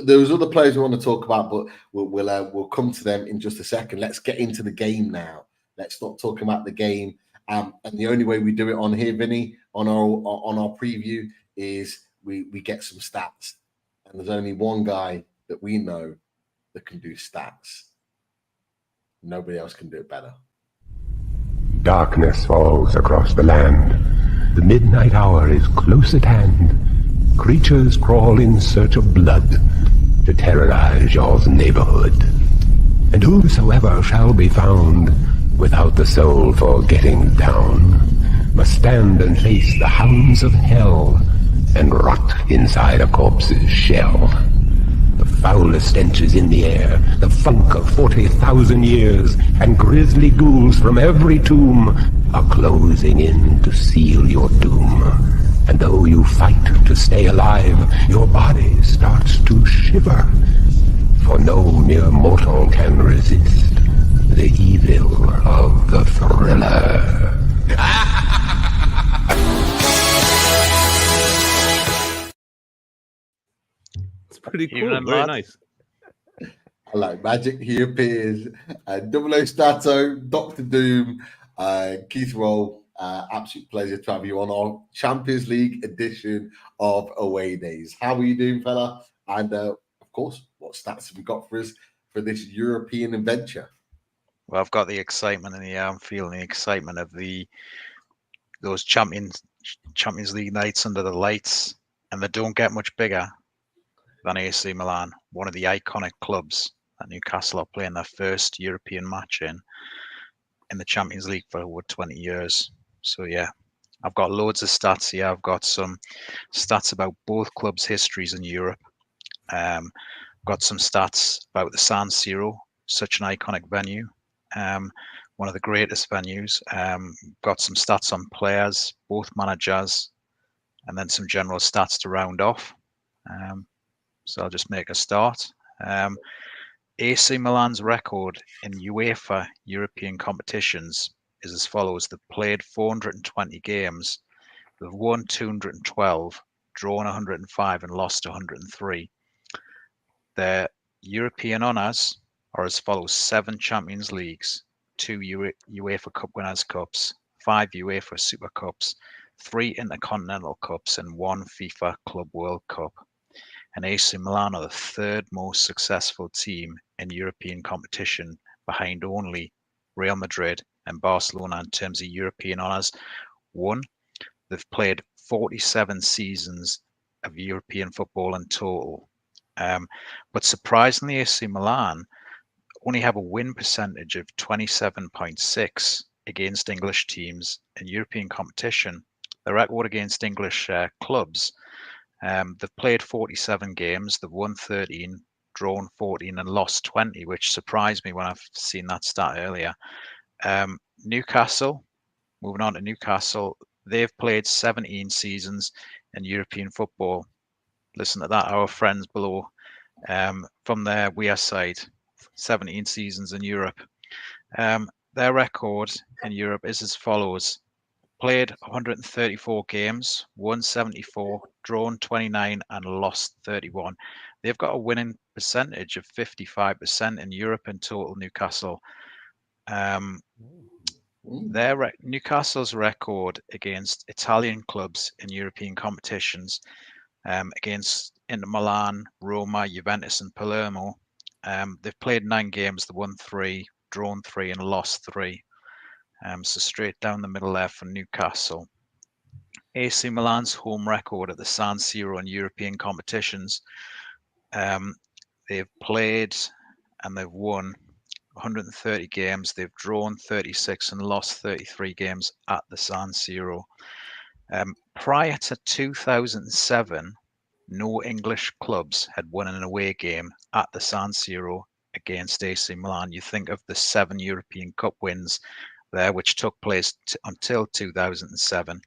there's other players we want to talk about, but we'll come to them in just a second. Let's get into the game now. Let's stop talking about the game. And the only way we do it on here, Vinny, on our preview, is we get some stats. And there's only one guy that we know that can do stats. Nobody else can do it better. Darkness falls across the land. The midnight hour is close at hand. Creatures crawl in search of blood to terrorize your neighborhood. And whosoever shall be found without the soul for getting down must stand and face the hounds of hell and rot inside a corpse's shell. The foulest stenches in the air, the funk of 40,000 years, and grisly ghouls from every tomb are closing in to seal your doom. And though you fight to stay alive, your body starts to shiver. For no mere mortal can resist the evil of the thriller. Pretty cool. Very nice. I like magic. He appears. Double O Stato, Dr. Doom, Keith Roll. Absolute pleasure to have you on our Champions League edition of Away Days. How are you doing, fella? And of course, what stats have you got for us for this European adventure? Well, I've got the excitement in the air. I'm feeling the excitement of those Champions League nights under the lights, and they don't get much bigger than AC Milan, one of the iconic clubs that Newcastle are playing their first European match in the Champions League for over 20 years. So yeah, I've got loads of stats here. I've got some stats about both clubs' histories in Europe. Got some stats about the San Siro, such an iconic venue, one of the greatest venues. Got some stats on players, both managers, and then some general stats to round off. So I'll just make a start. AC Milan's record in UEFA European competitions is as follows. They've played 420 games. They've won 212, drawn 105, and lost 103. Their European honours are as follows. 7 Champions Leagues, 2 UEFA Cup Winners' Cups, 5 UEFA Super Cups, 3 Intercontinental Cups, and 1 FIFA Club World Cup. And AC Milan are the third most successful team in European competition, behind only Real Madrid and Barcelona in terms of European honours. One, they've played 47 seasons of European football in total. But surprisingly, AC Milan only have a win percentage of 27.6 against English teams in European competition. The record against English clubs, they've played 47 games, they've won 13, drawn 14 and lost 20, which surprised me when I've seen that stat earlier. Newcastle, moving on to Newcastle, they've played 17 seasons in European football. Listen to that, our friends below from their Weir side, 17 seasons in Europe. Their record in Europe is as follows. Played 134 games, won 74, drawn 29 and lost 31. They've got a winning percentage of 55% in Europe in total, Newcastle. Newcastle's record against Italian clubs in European competitions, against Inter Milan, Roma, Juventus and Palermo, they've played 9 games, they won 3, drawn 3 and lost 3. So straight down the middle there for Newcastle. AC Milan's home record at the San Siro in European competitions, they've played and they've won 130 games, they've drawn 36 and lost 33 games at the San Siro. Prior to 2007, no English clubs had won an away game at the San Siro against AC Milan. You think of the 7 European Cup wins there, which took place until 2007.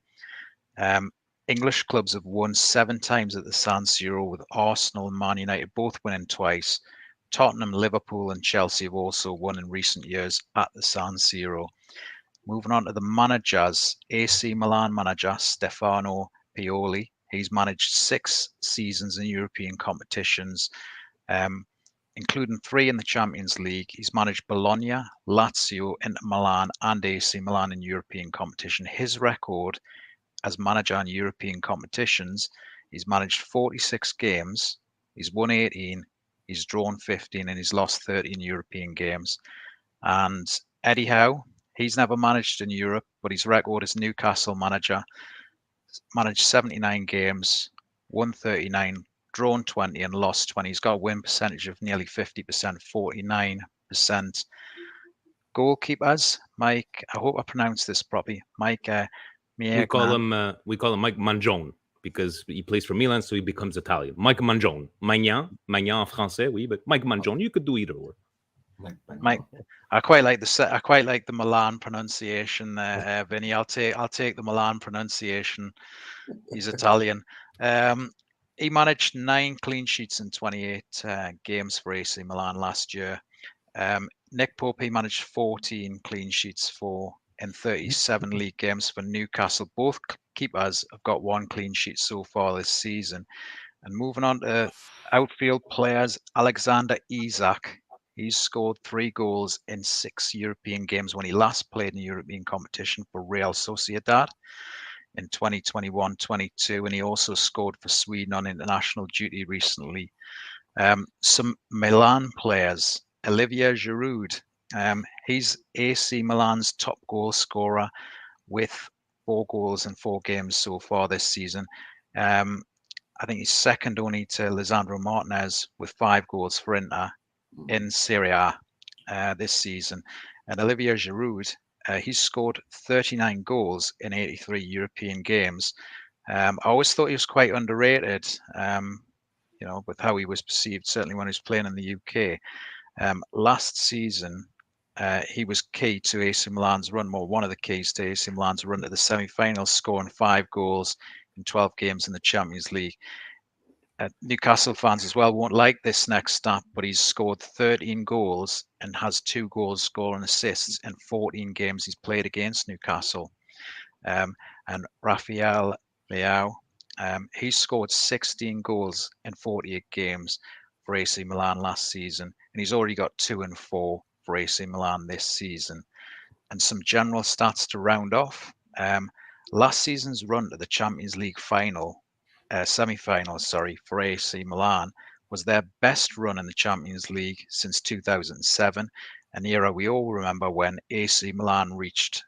English clubs have won 7 times at the San Siro, with Arsenal and Man United both winning twice. Tottenham, Liverpool and Chelsea have also won in recent years at the San Siro. Moving on to the managers, AC Milan manager Stefano Pioli. He's managed 6 seasons in European competitions, including 3 in the Champions League. He's managed Bologna, Lazio, Inter Milan and AC Milan in European competition. His record as manager in European competitions, he's managed 46 games, he's won 18, he's drawn 15 and he's lost 13 European games. And Eddie Howe, he's never managed in Europe, but his record as Newcastle manager, managed 79 games, won 39, drawn 20 and lost 20. He's got a win percentage of nearly 50%, 49%. Goalkeepers, Mike, I hope I pronounced this properly. Mike, we call him Mike Mangione because he plays for Milan, so he becomes Italian. Mike Mangione. Magnan en français, oui, but Mike Mangione, you could do either or. Mike, I quite like the Milan pronunciation there, Vinny. I'll take the Milan pronunciation. He's Italian. He managed 9 clean sheets in 28 games for AC Milan last year. Nick Pope, he managed 14 clean sheets in 37 league games for Newcastle. Both keepers have got 1 clean sheet so far this season. And moving on to outfield players, Alexander Isak. He's scored 3 goals in 6 European games when he last played in European competition for Real Sociedad in 2021-22, and he also scored for Sweden on international duty recently. Some Milan players, Olivier Giroud, he's AC Milan's top goal scorer with 4 goals in 4 games so far this season. I think he's second only to Lisandro Martinez with 5 goals for Inter in Serie A this season. And Olivier Giroud, he's scored 39 goals in 83 European games. I always thought he was quite underrated, with how he was perceived, certainly when he was playing in the UK. Last season, he was key to AC Milan's run, one of the keys to AC Milan's run to the semi-finals, scoring 5 goals in 12 games in the Champions League. Newcastle fans as well won't like this next stat, but he's scored 13 goals and has 2 goals, scoring assists in 14 games he's played against Newcastle. And Rafael Leao, he scored 16 goals in 48 games for AC Milan last season, and he's already got 2 and 4 for AC Milan this season. And some general stats to round off. Last season's run to the Champions League semi-final, for AC Milan was their best run in the Champions League since 2007. an era we all remember when AC Milan reached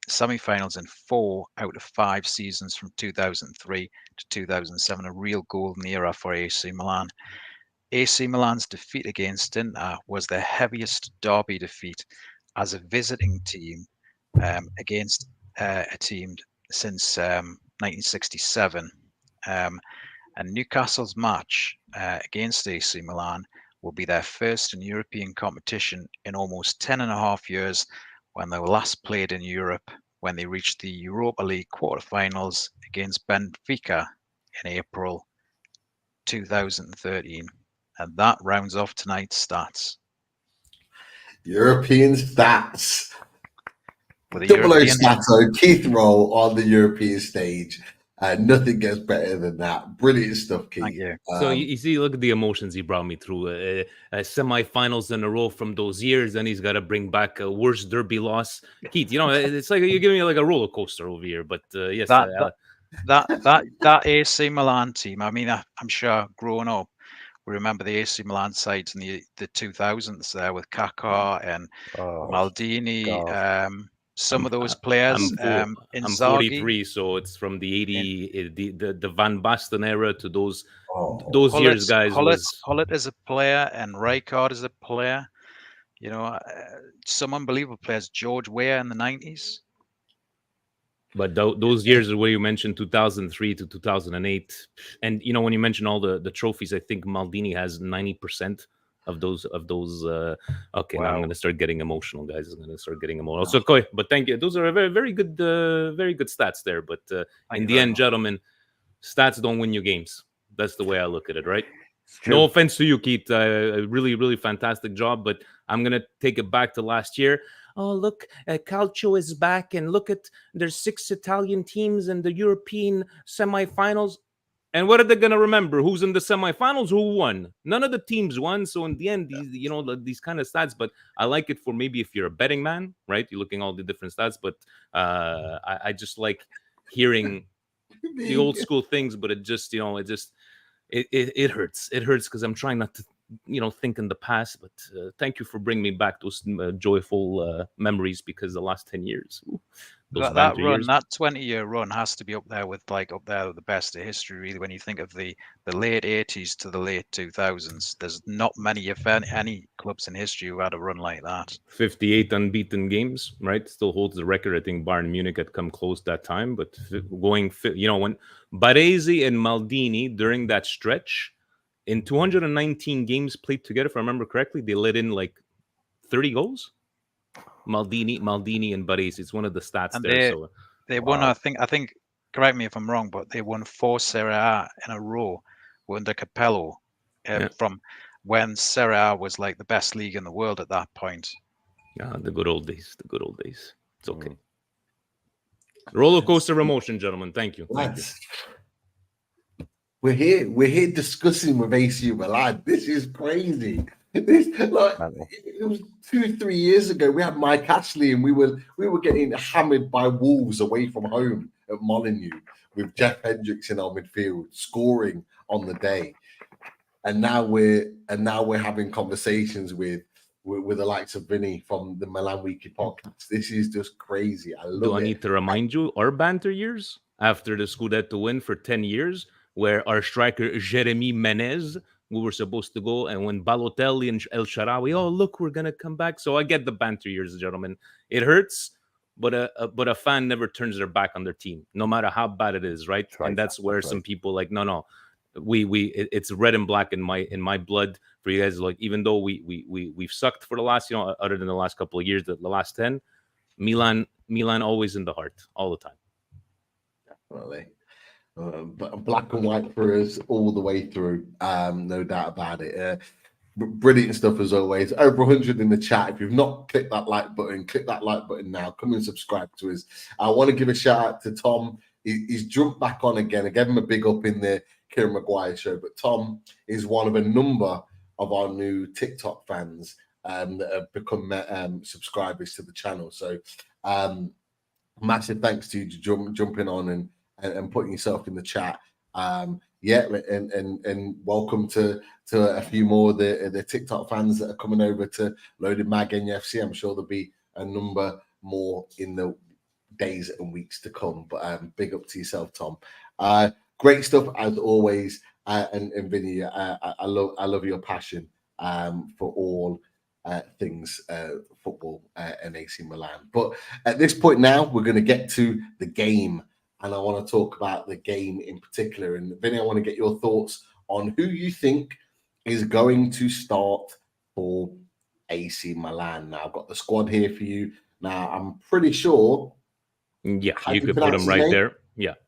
semi-finals in 4 out of 5 seasons from 2003 to 2007, a real golden era for AC Milan. AC Milan's defeat against Inter was their heaviest derby defeat as a visiting team against a team since 1967. And Newcastle's match against AC Milan will be their first in European competition in almost 10.5 years, when they were last played in Europe when they reached the Europa League quarterfinals against Benfica in April 2013. And that rounds off tonight's stats. European stats. With a Double O European Stato, Keith Roll on the European stage. Nothing gets better than that. Brilliant stuff, Keith. Thank you. So you see, look at the emotions he brought me through. Semi-finals in a row from those years, and he's got to bring back a worst derby loss. Keith, you know, it's like you're giving me like a roller coaster over here. But yes, that AC Milan team. I mean, I'm sure growing up, we remember the AC Milan sides in the 2000s there with Kaká and Maldini. Some of those players. I'm 43, so it's from the 80, the Van Basten era to those years, guys. Hullet as a player and Rijkaard as a player. You know, some unbelievable players. George Weah in the 90s. But those years are where you mentioned 2003 to 2008, and you know when you mention all the trophies, I think Maldini has 90% of those. Okay, Wow. now I'm going to start getting emotional, guys. I'm going to start getting emotional. So, Koi, but thank you. Those are very good stats there. But in the end, gentlemen, stats don't win you games. That's the way I look at it, right? No offense to you, Keith. Really fantastic job. But I'm going to take it back to last year. Oh, look, Calcio is back, and look at there's 6 Italian teams in the European semifinals. And what are they going to remember? Who's in the semifinals? Who won? None of the teams won. So in the end, these kind of stats. But I like it for maybe if you're a betting man, right? You're looking at all the different stats. But I just like hearing the old school things. But it just, it hurts. It hurts because I'm trying not to, think in the past. But thank you for bringing me back those joyful memories, because the last 10 years. That run, that 20-year run has to be up there with the best of history, really. When you think of the late 80s to the late 2000s, there's not many, if any, clubs in history who had a run like that. 58 unbeaten games, right? Still holds the record. I think Bayern Munich had come close that time, but when Baresi and Maldini during that stretch, in 219 games played together, if I remember correctly, they let in like 30 goals. Maldini and Baresi. It's one of the stats and there. They won. I think. Correct me if I'm wrong, but they won 4 Serie A in a row under Capello, from when Serie A was like the best league in the world at that point. Yeah, the good old days. It's okay. Roller coaster of emotion, gentlemen. Thank you. We're here discussing with AC Milan. This is crazy. It was 2-3 years ago. We had Mike Ashley, and we were getting hammered by Wolves away from home at Molineux with Jeff Hendricks in our midfield, scoring on the day. And now we're having conversations with the likes of Vinny from the Milan Weekly podcast. This is just crazy. I love it. Do I need to remind you our banter years after the Scudetto win for 10 years, where our striker Jérémy Menez, we were supposed to go, and when Balotelli and El Shaarawy, oh look, we're gonna come back. So I get the banter years, gentlemen. It hurts, but a fan never turns their back on their team, no matter how bad it is, right? And that's where some people like, no, it's red and black in my blood for you guys. Like, even though we've sucked for the last, other than the last couple of years, the last 10, Milan always in the heart all the time. Definitely. But black and white for us all the way through, no doubt about it. Brilliant stuff as always. Over 100 in the chat. If you've not clicked that like button, click that like button now. Come and subscribe to us. I want to give a shout out to Tom. He's jumped back on again. I gave him a big up in the Kieran Maguire show. But Tom is one of a number of our new TikTok fans that have become subscribers to the channel. So massive thanks to you for jumping on and putting yourself in the chat. Yeah, and welcome to a few more of the TikTok fans that are coming over to Loaded Mag NUFC. I'm sure there'll be a number more in the days and weeks to come. But big up to yourself, Tom. Great stuff as always. And Vinny, I love your passion for all things football and AC Milan. But at this point now, we're going to get to the game. And I want to talk about the game in particular. And Vinny, I want to get your thoughts on who you think is going to start for AC Milan. Now, I've got the squad here for you. Now, I'm pretty sure. Yeah, How you do you could put pronounce him his right name? there.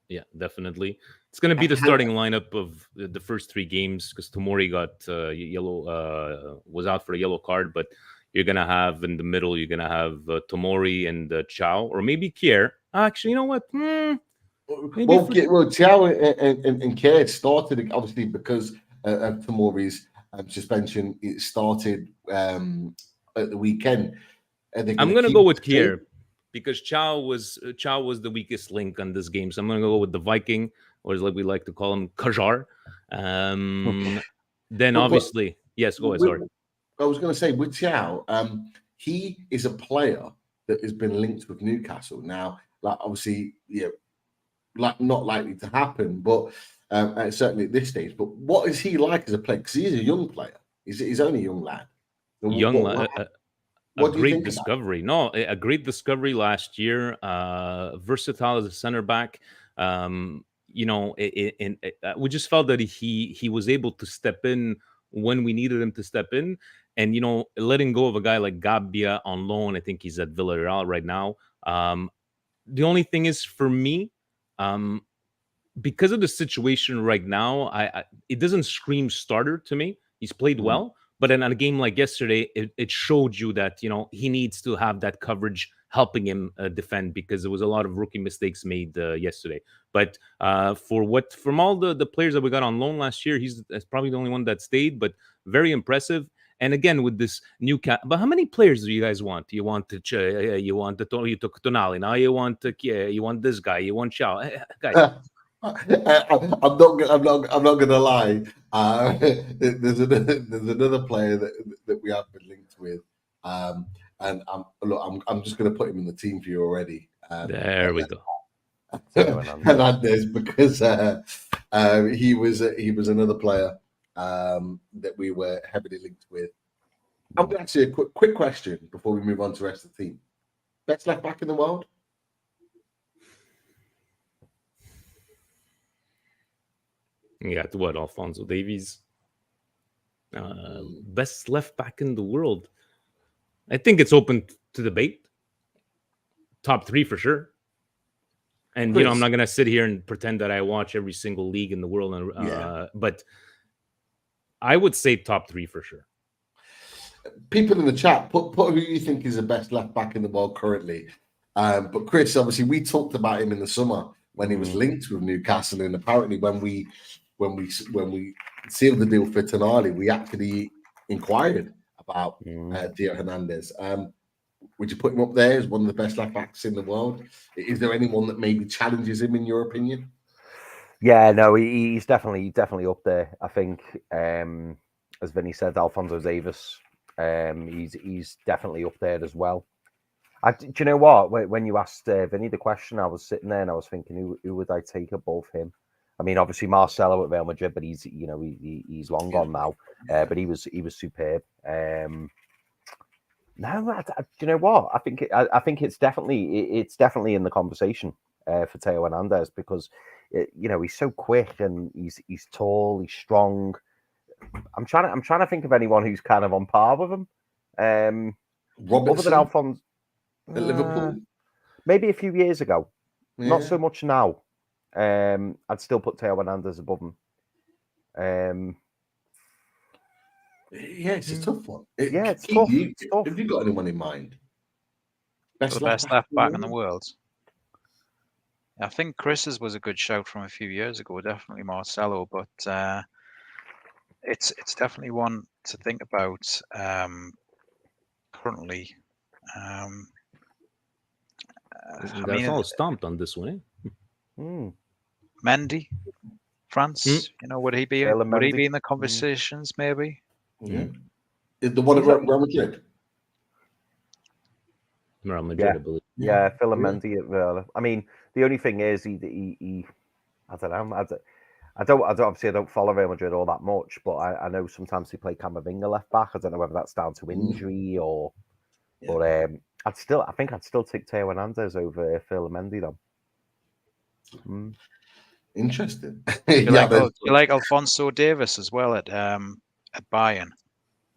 Yeah, definitely. It's going to be the starting lineup of the first three games because Tomori got yellow, was out for a yellow card. But you're going to have in the middle, you're going to have Tomori and Chow, or maybe Kier. Actually, you know what? Well, Thiago and Kier started obviously because of Tomori's suspension. It started at the weekend. I'm going to go with Kier because Chow was the weakest link on this game. So I'm going to go with the Viking, or as like we like to call him, Kajar. Then obviously, yes, go ahead. Sorry. I was going to say with Thiago, he is a player that has been linked with Newcastle. Now, like obviously, like not likely to happen, but certainly at this stage. But what is he like as a player? Because he's a young player. He's only a young lad. A great discovery. No, a great discovery last year. Versatile as a center back. We just felt that he was able to step in when we needed him to step in. And, letting go of a guy like Gabbia on loan, I think he's at Villarreal right now. The only thing is for me, because of the situation right now, it doesn't scream starter to me. He's played well. But in a game like yesterday, it showed you that, he needs to have that coverage helping him defend because there was a lot of rookie mistakes made yesterday. But from all the players that we got on loan last year, he's probably the only one that stayed, but very impressive. And again, with this new but how many players do you guys want? You want you took Tonali. Now you want this guy. You want Chow. Guys. I'm not gonna lie. There's another player that we have been linked with, and I'm just gonna put him in the team for you already. There we go. Hernandez, because he was another player that we were heavily linked with. I'm going to ask you a quick question before we move on to the rest of the team. Best left back in the world? You got what? Alphonso Davies. Best left back in the world. I think it's open to debate. Top three for sure. And I'm not gonna sit here and pretend that I watch every single league in the world. But I would say top three for sure. People in the chat, put who you think is the best left back in the world currently. But Chris, obviously, we talked about him in the summer when he was linked with Newcastle, and apparently when we sealed the deal for Tonali, we actually inquired about Theo Hernandez. Would you put him up there as one of the best left backs in the world? Is there anyone that maybe challenges him in your opinion? Yeah, no, he's definitely up there. I think, as Vinny said, Alphonso Davies, he's definitely up there as well. Do you know what? When you asked Vinny the question, I was sitting there and I was thinking, who would I take above him? I mean, obviously Marcelo at Real Madrid, but he's long gone now. But he was superb. No, do you know what? I think it's definitely in the conversation for Theo Hernandez because he's so quick and he's tall, he's strong. I'm trying to think of anyone who's kind of on par with him. Other than Alphonse at Liverpool, maybe a few years ago, not so much now. I'd still put Theo Hernandez above him. Yeah, it's a tough one. It's tough. Have you got anyone in mind? The best left back in the world. I think Chris's was a good shout from a few years ago. Definitely Marcelo, but it's definitely one to think about currently. That's all stomped on this one. Mendy France? You know, would he be Phil Mendy. in the conversations? Maybe. Yeah. The one at Real Madrid. Real Madrid, I believe. Yeah, Phil Mendy at Villa. I mean, the only thing is, he I don't know. I don't follow Real Madrid all that much, but I know sometimes they play Camavinga left back. I don't know whether that's down to injury or, but I think I'd still take Teo Hernandez over Phil Mendy though. Interesting. You like Alphonso Davies as well at Bayern.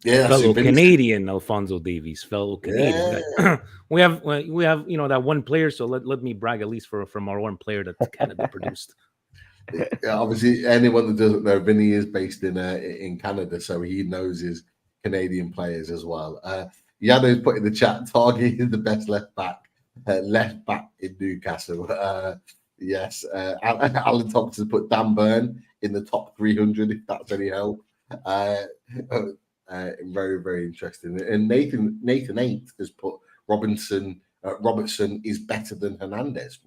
Yeah, fellow Canadian Alphonso Davies, fellow Canadian. Yeah. we have that one player. So let me brag at least from our one player that Canada produced. Yeah, obviously, anyone that doesn't know, Vinny is based in Canada, so he knows his Canadian players as well. Yano's put in the chat, Targi is the best left back in Newcastle. Yes, Alan Thompson put Dan Burn in the top 300, if that's any help. Very, very interesting. And Nathan 8 has put Robertson is better than Hernandez.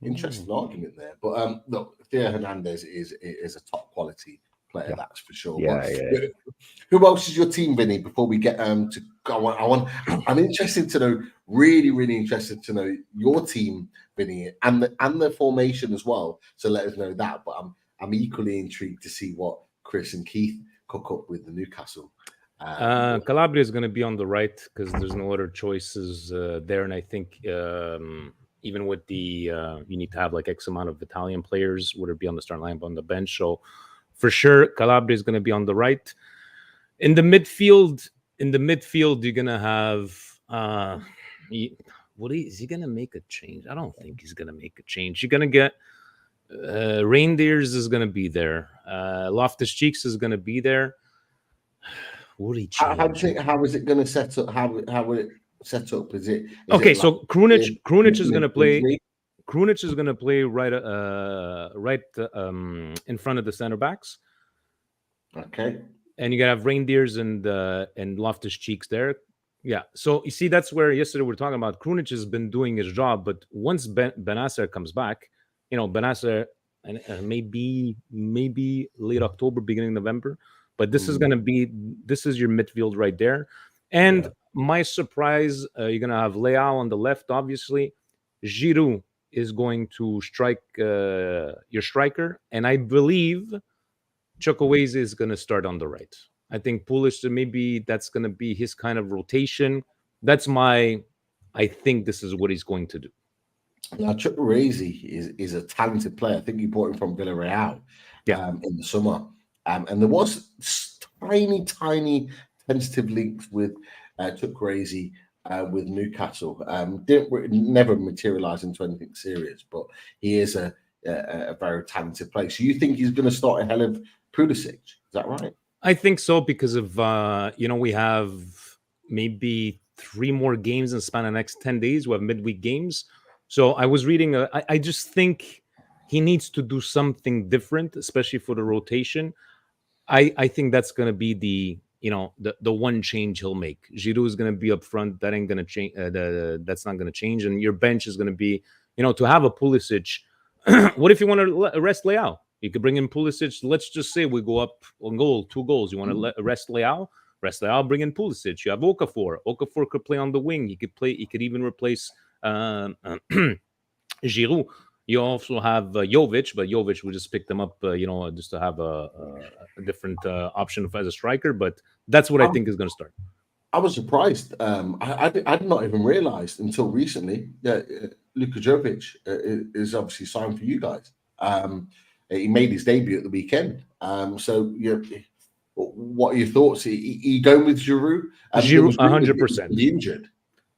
Interesting argument there. But look, Theo Hernandez is a top quality player, that's for sure. Yeah. Who else is your team, Vinny? Before we get to go on, I'm interested to know, really interested to know your team, Vinny, and the formation as well. So let us know that. But I'm equally intrigued to see what Chris and Keith cook up with the Newcastle. Calabria is going to be on the right because there's no other choices there, and I think even with the you need to have like X amount of Italian players, would it be on the starting lineup, on the bench? So for sure, Calabria is going to be on the right. In the midfield, you're going to have. Is he going to make a change? I don't think he's going to make a change. You're going to get Reindeers is going to be there. Loftus-Cheeks is going to be there. What do you change? How is it going to set up? How will it set up? Is okay? So Krunic is going to play. Krunic is going to play right in front of the center backs. Okay. And you got to have Reindeers and Loftus-Cheeks there. Yeah. So you see, that's where yesterday we were talking about Krunic has been doing his job, but once Benacer comes back, Benacer and maybe late October, beginning November. But this is your midfield right there. And my surprise, you're going to have Leao on the left, obviously. Giroud is going to strike your striker. And I believe Chukwueze is going to start on the right. I think Pulisic, maybe that's going to be his kind of rotation. I think this is what he's going to do. Now, Chukwueze is a talented player. I think you bought him from Villarreal in the summer. And there was tiny tentative links with Chukwueze with Newcastle. Never materialised into anything serious, but he is a very talented player. So you think he's going to start ahead of Pulisic? Is that right? I think so because of we have maybe 3 more games in the span of the next 10 days. We have midweek games. So I was reading. I just think he needs to do something different, especially for the rotation. I think that's going to be the one change he'll make. Giroud is going to be up front. That ain't going to change. That's not going to change. And your bench is going to be, to have a Pulisic. What if you want to rest Leao? You could bring in Pulisic. Let's just say we go up on goal, 2 goals. You want to rest Leao? Rest Leao, bring in Pulisic. You have Okafor. Okafor could play on the wing. He could even replace Giroud. You also have Jovic, but Jovic, we just picked him up, just to have a different option as a striker. But that's what I think is going to start. I was surprised. I did not even realize until recently that Luka Jovic is obviously signed for you guys. He made his debut at the weekend. So, what are your thoughts? You going with Giroud? Giroud, 100%. Injured.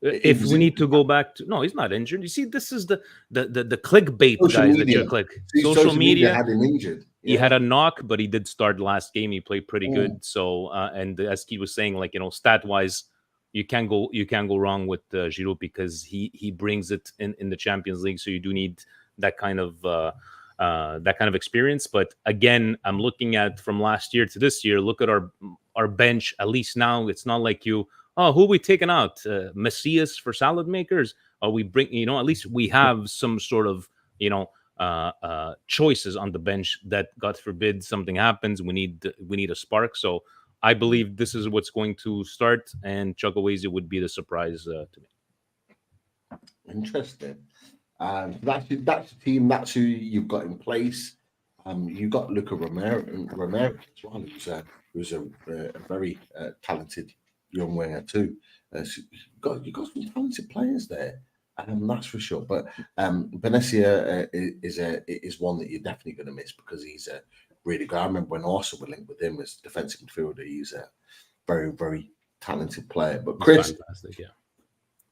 If we need to go back to he's not injured. You see, this is the clickbait guys that you click. Social media had him injured. He had a knock, but he did start last game. He played pretty good. So and as he was saying, stat wise, you can't go wrong with Giroud because he brings it in the Champions League. So you do need that kind of experience. But again, I'm looking at from last year to this year. Look at our bench. At least now, it's not like who are we taking out? Messias for salad makers? Or we bring, at least we have some sort of, choices on the bench that, God forbid, something happens. We need a spark. So I believe this is what's going to start, and Chukwueze would be the surprise to me. Interesting. That's your team. That's who you've got in place. You've got Luca Romero as well, who's a very talented young winger too. So you've got some talented players there, that's for sure. But Benatia is one that you're definitely going to miss because he's a really good. I remember when Arsenal were linked with him as defensive midfielder. He's a very, very talented player. But Chris, fantastic, yeah.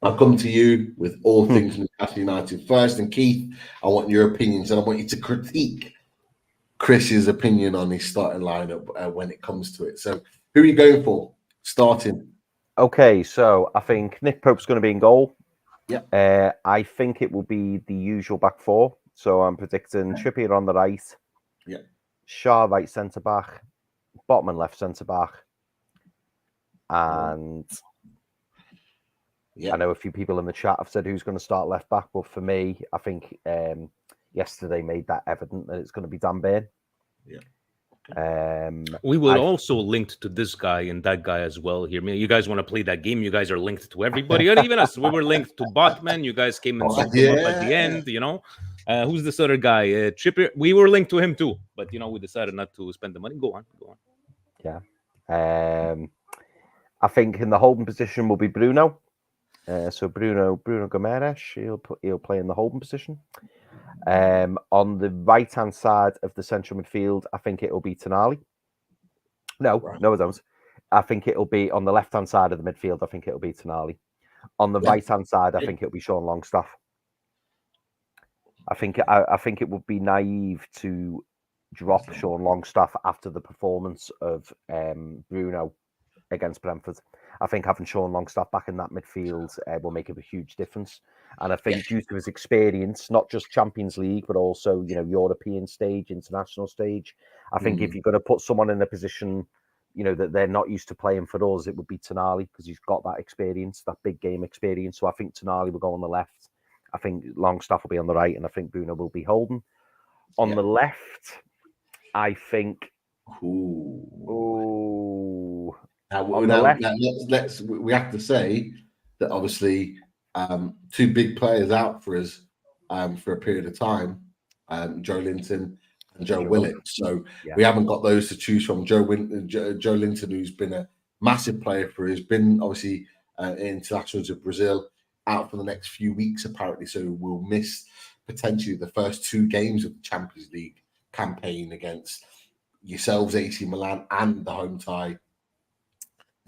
I'll come to you with all things Newcastle United first. And Keith, I want your opinions, and I want you to critique Chris's opinion on his starting lineup when it comes to it. So, who are you going for starting? Okay, so I think Nick Pope's going to be in goal. Yeah. I think it will be the usual back four. So I'm predicting Trippier on the right. Yeah. Shaw right centre back. Botman left centre back. And I know a few people in the chat have said who's going to start left back, but for me, I think yesterday made that evident that it's going to be Dan Burn. Yeah. We will also linked to this guy and that guy as well here. I mean, you guys want to play that game? You guys are linked to everybody, and even us. We were linked to Botman. You guys came and sucked him up at the end. You know, who's this other guy? Trippier. We were linked to him too, but we decided not to spend the money. Go on. Yeah. I think in the holding position will be Bruno. So Bruno Gomes, he'll play in the holding position. On the right-hand side of the central midfield, I think it'll be Tonali. No, I don't. I think it'll be on the left-hand side of the midfield. I think it'll be Tonali. On the right-hand side, I think it'll be Sean Longstaff. I think it would be naive to drop Sean Longstaff after the performance of Bruno against Brentford. I think having Sean Longstaff back in that midfield will make a huge difference. And I think due to his experience, not just Champions League, but also, European stage, international stage, I think if you're going to put someone in a position, that they're not used to playing for us, it would be Tonali because he's got that experience, that big game experience. So I think Tonali will go on the left. I think Longstaff will be on the right, and I think Bruno will be holding. On the left, I think... We have to say that obviously two big players out for us for a period of time, Joe Linton and Joe Willett. So we haven't got those to choose from. Joe Linton, who's been a massive player for us, been obviously internationals of Brazil, out for the next few weeks apparently. So we'll miss potentially the first two games of the Champions League campaign against yourselves, AC Milan, and the home tie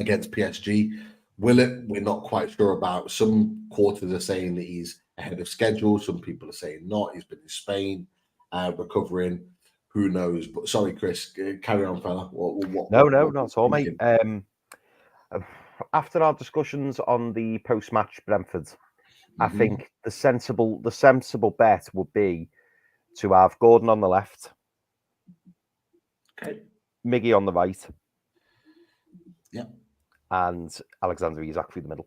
against PSG. Willett, we're not quite sure about. Some quarters are saying that he's ahead of schedule. Some people are saying not. He's been in Spain, recovering. Who knows? But sorry, Chris, carry on, fella. No, not at all, mate. After our discussions on the post-match Brentford, I think the sensible bet would be to have Gordon on the left, Miggy on the right, and Alexander Isak through the middle.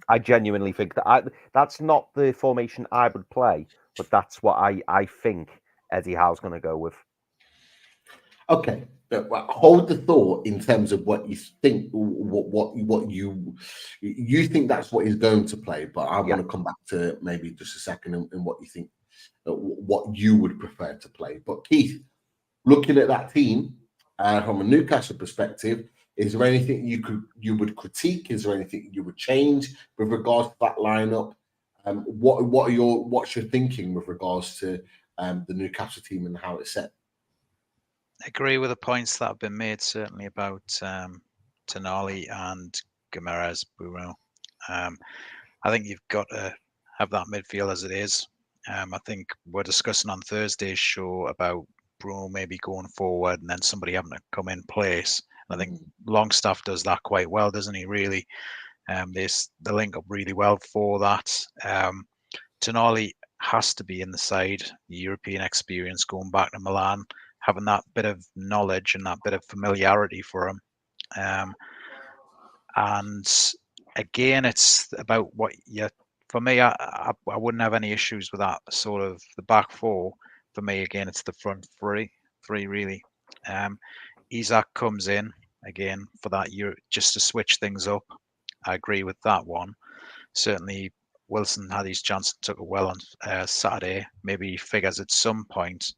I genuinely think that's not the formation I would play, but that's what I think Eddie Howe's going to go with. Okay, hold the thought in terms of what you think. What you think that's what he's going to play, but I want to come back to maybe just a second and what you think, what you would prefer to play. But Keith, looking at that team from a Newcastle perspective, is there anything you would critique? Is there anything you would change with regards to that lineup? What's your thinking with regards to the Newcastle team and how it's set? I agree with the points that have been made, certainly about Tonali and Guimaraes Bruno. I think you've got to have that midfield as it is. I think we're discussing on Thursday's show about Bruno maybe going forward and then somebody having to come in place. And I think Longstaff does that quite well, doesn't he, really? They link up really well for that. Tonali has to be in the side, the European experience going back to Milan, having that bit of knowledge and that bit of familiarity for him. And again, it's about what you for me, I wouldn't have any issues with that sort of the back four. For me, again, it's the front three really. Isak comes in again for that year just to switch things up. I agree with that one. Certainly, Wilson had his chance and took it well on Saturday. Maybe he figures at some point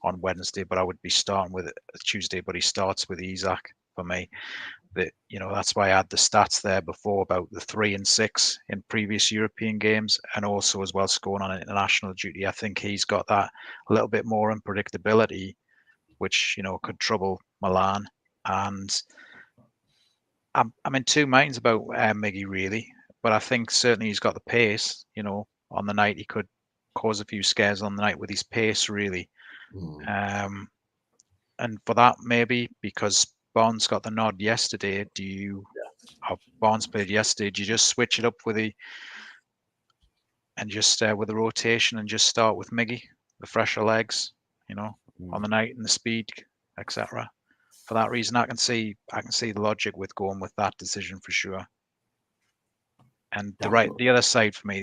on Wednesday, but I would be starting with Tuesday. But he starts with Isak for me. That's why I had the stats there before about the 3 and 6 in previous European games, and also as well scoring on international duty. I think he's got that a little bit more unpredictability, which could trouble Milan. And I'm in two minds about Miggy really, but I think certainly he's got the pace. On the night he could cause a few scares on the night with his pace really. And for that maybe because Barnes got the nod yesterday. Barnes played yesterday. Do you just switch it up with the rotation and just start with Miggy, the fresher legs, on the night and the speed, etc. For that reason, I can see the logic with going with that decision for sure. And the other side for me,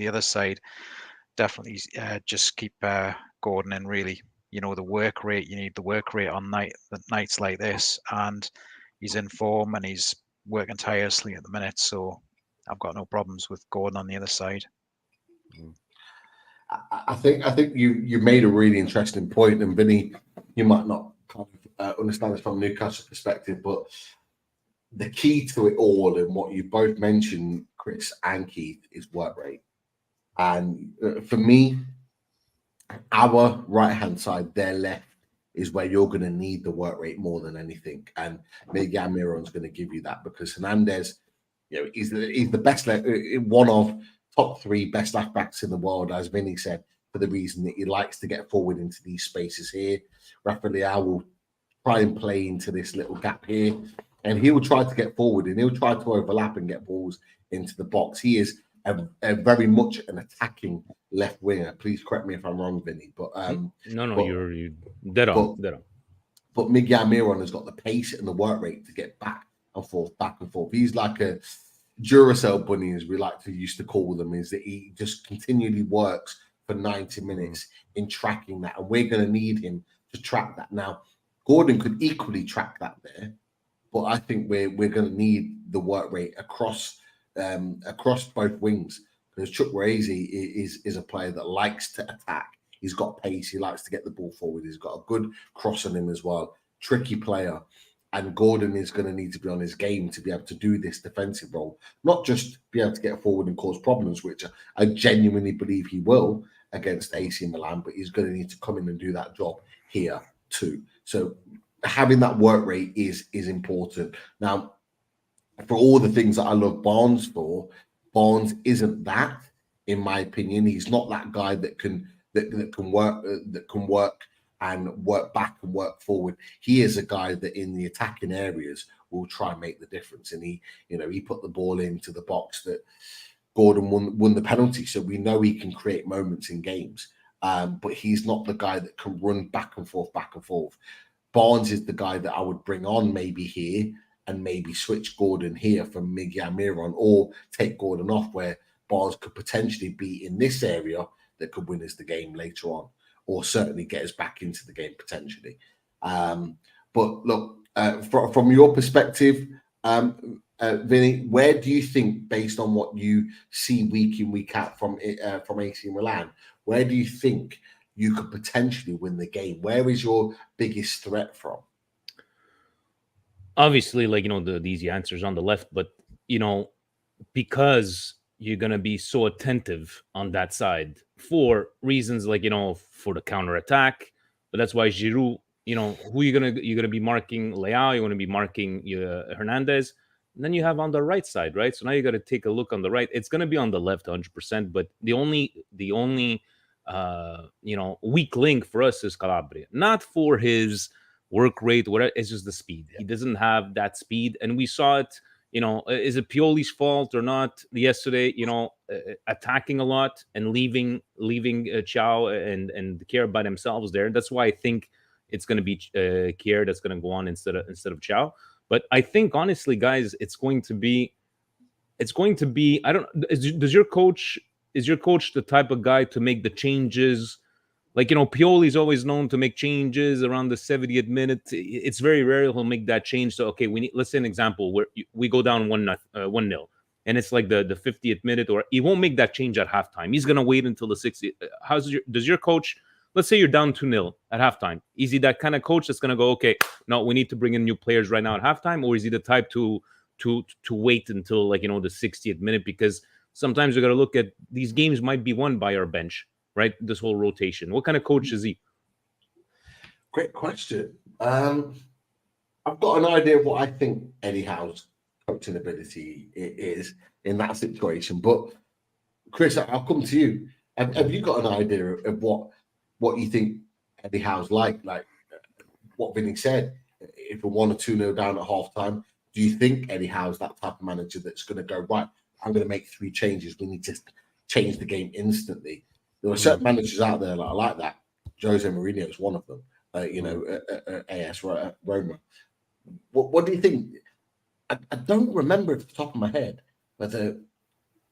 definitely just keep Gordon in really. The work rate, you need the work rate on nights like this, and he's in form and he's working tirelessly at the minute, so I've got no problems with Gordon on the other side. I think you made a really interesting point, and Vinny, you might not understand this from a Newcastle perspective, but the key to it all, and what you both mentioned, Chris and Keith, is work rate. And for me, our right-hand side, their left, is where you're going to need the work rate more than anything. And Miguel Almiron's going to give you that, because Hernandez, he's the best, one of top 3 best left backs in the world, as Vinny said, for the reason that he likes to get forward into these spaces here. Rafa Leao will try and play into this little gap here, and he will try to get forward and he'll try to overlap and get balls into the box. He is a very much an attacking left winger. Please correct me if I'm wrong, Vinny. But you're dead on. But Miguel Almiron has got the pace and the work rate to get back and forth. He's like a Duracell bunny, as we used to call them, is that he just continually works for 90 minutes in tracking that, and we're going to need him to track that. Now, Gordon could equally track that there, but I think we're going to need the work rate across both wings, because Chukwueze is a player that likes to attack. He's got pace. He likes to get the ball forward. He's got a good cross on him as well. Tricky player. And Gordon is going to need to be on his game to be able to do this defensive role, not just be able to get forward and cause problems, which I genuinely believe he will against AC Milan, but he's going to need to come in and do that job here too. So having that work rate is important. Now, for all the things that I love Barnes for, Barnes isn't that, in my opinion. He's not that guy that can work and work back and work forward. He is a guy that in the attacking areas will try and make the difference. And he put the ball into the box that Gordon won the penalty. So we know he can create moments in games. But he's not the guy that can run back and forth. Barnes is the guy that I would bring on maybe here and maybe switch Gordon here from Miguel Almiron, or take Gordon off, where Barnes could potentially be in this area that could win us the game later on, or certainly get us back into the game potentially. But look, from your perspective, Vinny, where do you think, based on what you see week in, week out from AC Milan, where do you think you could potentially win the game? Where is your biggest threat from? Obviously, the easy answers on the left, but because you're going to be so attentive on that side for reasons for the counter attack. But that's why Giroud, who you're going to be marking Leao, you're going to be marking Hernandez. And then you have on the right side, right? So now you got to take a look on the right. It's going to be on the left 100%, but the only weak link for us is Calabria. Not for his work rate, whatever, it's just the speed. He doesn't have that speed, and we saw it. Is it Pioli's fault or not? Yesterday, attacking a lot and leaving Chow and Kier by themselves there. That's why I think it's going to be Kier that's going to go on instead of Chow. But I think honestly, guys, it's going to be. I don't. Does your coach is your coach the type of guy to make the changes? Like, Pioli's always known to make changes around the 70th minute. It's very rare he'll make that change. So, okay, let's say an example where we go down 1-0, and it's like the 50th minute, or he won't make that change at halftime. He's gonna wait until the 60th. Does your coach? Let's say you're down 2-0 at halftime. Is he that kind of coach that's gonna go, okay, no, we need to bring in new players right now at halftime, or is he the type to wait until, like, the 60th minute? Because sometimes we got to look at these games might be won by our bench, right? This whole rotation. What kind of coach is he? Great question. I've got an idea of what I think Eddie Howe's coaching ability is in that situation. But Chris, I'll come to you. Have you got an idea of what you think Eddie Howe's like? Like what Vinny said, if we're 1 or 2-0 down at halftime, do you think Eddie Howe's that type of manager that's going to go, right, I'm going to make 3 changes. We need to change the game instantly. There are certain managers out there that are like that. Jose Mourinho is one of them. AS Roma. What do you think? I don't remember at the top of my head whether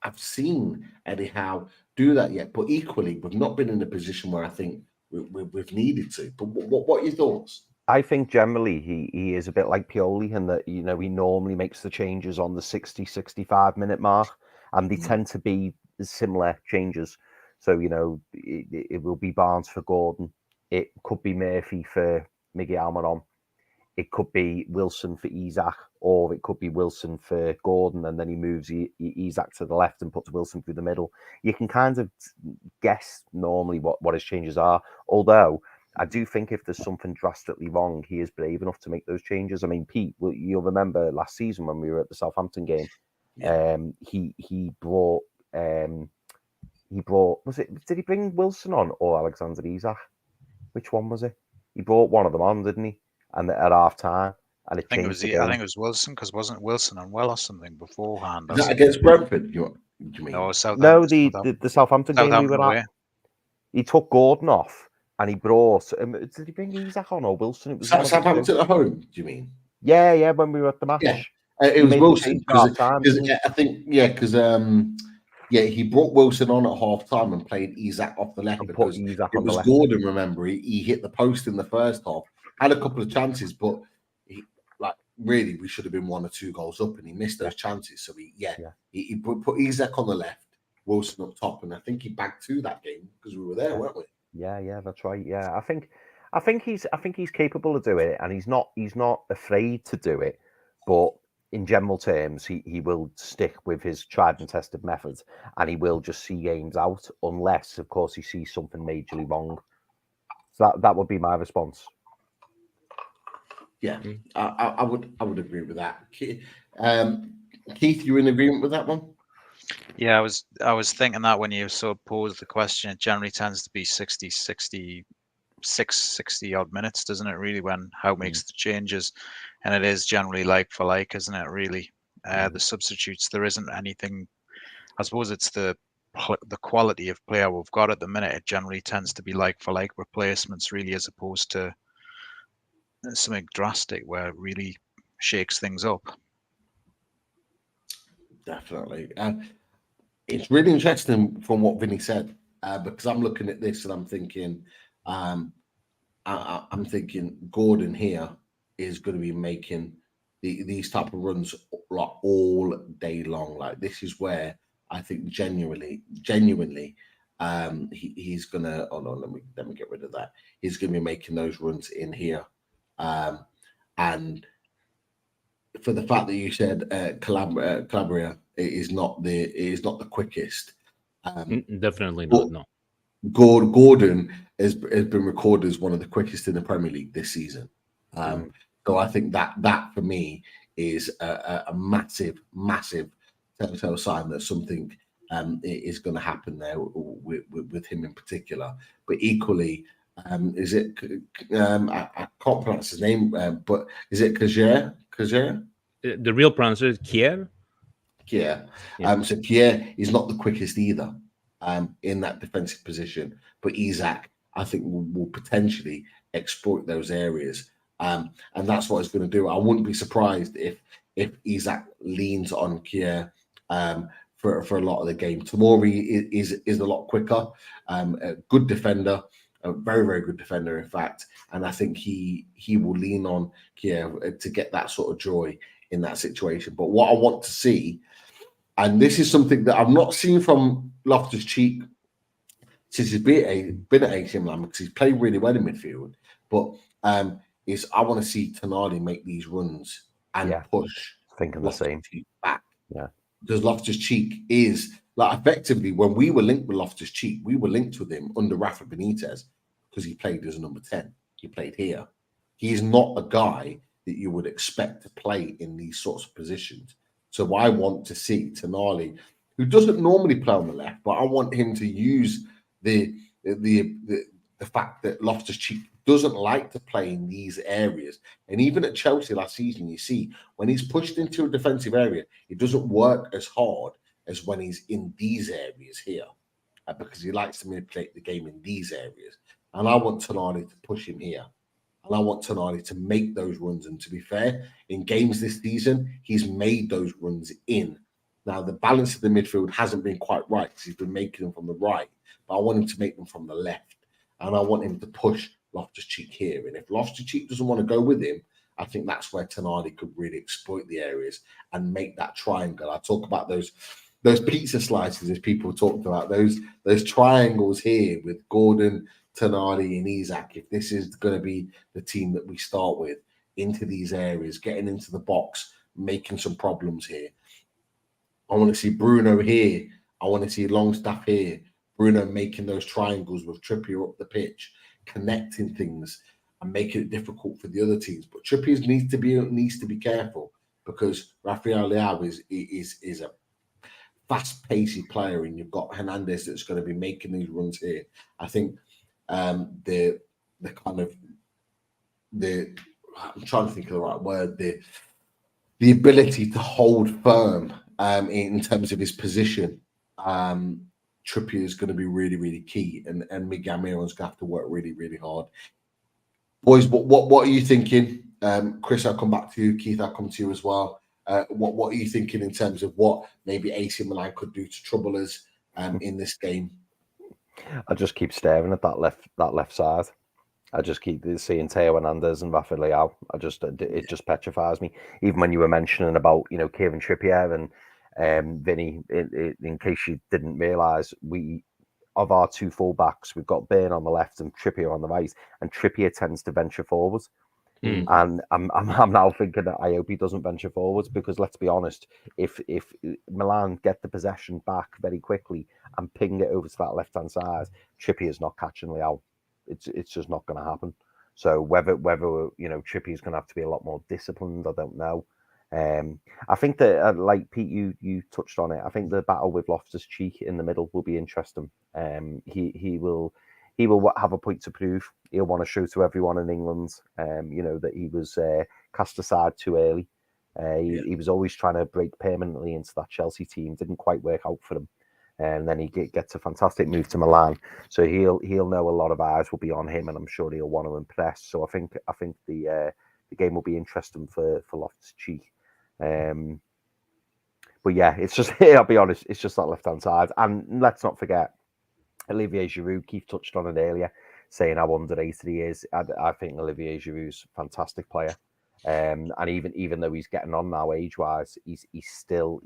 I've seen Eddie Howe do that yet. But equally, we've not been in a position where I think we've needed to. But what are your thoughts? I think generally he is a bit like Pioli in that, he normally makes the changes on the 60-65 minute mark, and they tend to be similar changes. So, it will be Barnes for Gordon. It could be Murphy for Miguel Almiron. It could be Wilson for Isak, or it could be Wilson for Gordon, and then he moves Isak to the left and puts Wilson through the middle. You can kind of guess normally what his changes are, although I do think if there's something drastically wrong, he is brave enough to make those changes. I mean, Pete, you'll remember last season when we were at the Southampton game, he brought, did he bring Wilson on or Alexander Isak? Which one was it? He brought one of them on, didn't he? And at half time, and I think it was Wilson, because wasn't Wilson unwell or something beforehand? Is that against Brentford? You mean? No, the Southampton game we were at. He took Gordon off. And he brought. Did he bring Isak on or Wilson? It was Southampton at home. Do you mean? Yeah. When we were at the match, it was Wilson. He brought Wilson on at half time and played Isak off the left because it was Gordon. Remember, he hit the post in the first half, had a couple of chances, but really we should have been 1 or 2 goals up, and he missed those chances. So he put Isak on the left, Wilson up top, and I think he bagged 2 that game because we were there, weren't we? Yeah, that's right. Yeah, I think he's capable of doing it, and he's not afraid to do it. But in general terms, he will stick with his tried and tested methods, and he will just see games out unless, of course, he sees something majorly wrong. So that would be my response. Yeah, I would agree with that. Keith, you in agreement with that one? Yeah, I was thinking that when you sort of posed the question, it generally tends to be 60 odd minutes, doesn't it, really, when Howe makes the changes, and it is generally like for like, isn't it, really? The substitutes, there isn't anything. I suppose it's the quality of player we've got at the minute. It generally tends to be like for like replacements, really, as opposed to something drastic where it really shakes things up. Definitely. It's really interesting from what Vinny said, because I'm looking at this and I'm thinking, Gordon here is going to be making these type of runs like all day long. Like, this is where I think genuinely, he's gonna. Oh no, let me get rid of that. He's going to be making those runs in here, and for the fact that you said Calabria is not the quickest. Definitely not. No. Gordon has been recorded as one of the quickest in the Premier League this season. So I think that for me is a massive telltale sign that something is going to happen there with him in particular. But equally, is it? I can't pronounce his name, but is it Kjaer? The real pronunciation is Kjaer. Kjaer. So Kjaer is not the quickest either in that defensive position. But Isak, I think, will potentially exploit those areas. And that's what he's going to do. I wouldn't be surprised if Isak leans on Kjaer for a lot of the game. Tamori is a lot quicker, a good defender, a very, very good defender, in fact. And I think he will lean on Kiev to get that sort of joy in that situation. But what I want to see, and this is something that I've not seen from Loftus-Cheek since he's been at AC Milan, because he's played really well in midfield, but is I want to see Tonali make these runs and push thinking the same back. Yeah. Because Loftus-Cheek is, like, effectively, when we were linked with Loftus-Cheek, we were linked with him under Rafa Benitez because he played as a number 10. He played here. He's not a guy that you would expect to play in these sorts of positions. So I want to see Tonali, who doesn't normally play on the left, but I want him to use the fact that Loftus-Cheek doesn't like to play in these areas. And even at Chelsea last season, you see, when he's pushed into a defensive area, it doesn't work as hard as when he's in these areas here, because he likes to manipulate the game in these areas. And I want Tonali to push him here. And I want Tonali to make those runs. And to be fair, in games this season, he's made those runs in. Now, the balance of the midfield hasn't been quite right because he's been making them from the right. But I want him to make them from the left. And I want him to push Loftus-Cheek here. And if Loftus-Cheek doesn't want to go with him, I think that's where Tonali could really exploit the areas and make that triangle. I talk about those pizza slices, as people talked about, those triangles here with Gordon, Tonali and Isak. If this is going to be the team that we start with into these areas, getting into the box, making some problems here. I want to see Bruno here. I want to see Longstaff here. Bruno making those triangles with Trippier up the pitch, connecting things and making it difficult for the other teams. But Trippier needs to be careful, because Rafael Leao is a fast-paced player, and you've got Hernandez that's going to be making these runs here. I think I'm trying to think of the right word, the ability to hold firm in terms of his position. Trippier is going to be really, really key, and Miguel Miron's going to have to work really, really hard. Boys, what are you thinking? Chris, I'll come back to you. Keith, I'll come to you as well. What are you thinking in terms of what maybe AC Milan could do to trouble us in this game? I just keep staring at that left side. I just keep seeing Theo Hernandez and Rafa Leao. It just petrifies me. Even when you were mentioning about Kieran Trippier and Vinny, in case you didn't realise, of our two fullbacks, we've got Byrne on the left and Trippier on the right, and Trippier tends to venture forward. And I'm now thinking that I hope he doesn't venture forwards, because let's be honest, if Milan get the possession back very quickly and ping it over to that left hand side, Trippier's not catching Leao. It's just not going to happen. So whether Trippier's going to have to be a lot more disciplined, I don't know. I think that like Pete, you touched on it. I think the battle with Loftus-Cheek in the middle will be interesting. He will have a point to prove. He'll want to show to everyone in England, that he was cast aside too early. He was always trying to break permanently into that Chelsea team. Didn't quite work out for him. And then he gets a fantastic move to Milan. So he'll know a lot of eyes will be on him, and I'm sure he'll want to impress. So I think the game will be interesting for Loftus-Cheek. But yeah, it's just I'll be honest, it's just that left hand side. And let's not forget Olivier Giroud. Keith touched on it earlier, saying how underrated he is. I think Olivier Giroud's a fantastic player. And even though he's getting on now age wise, he's still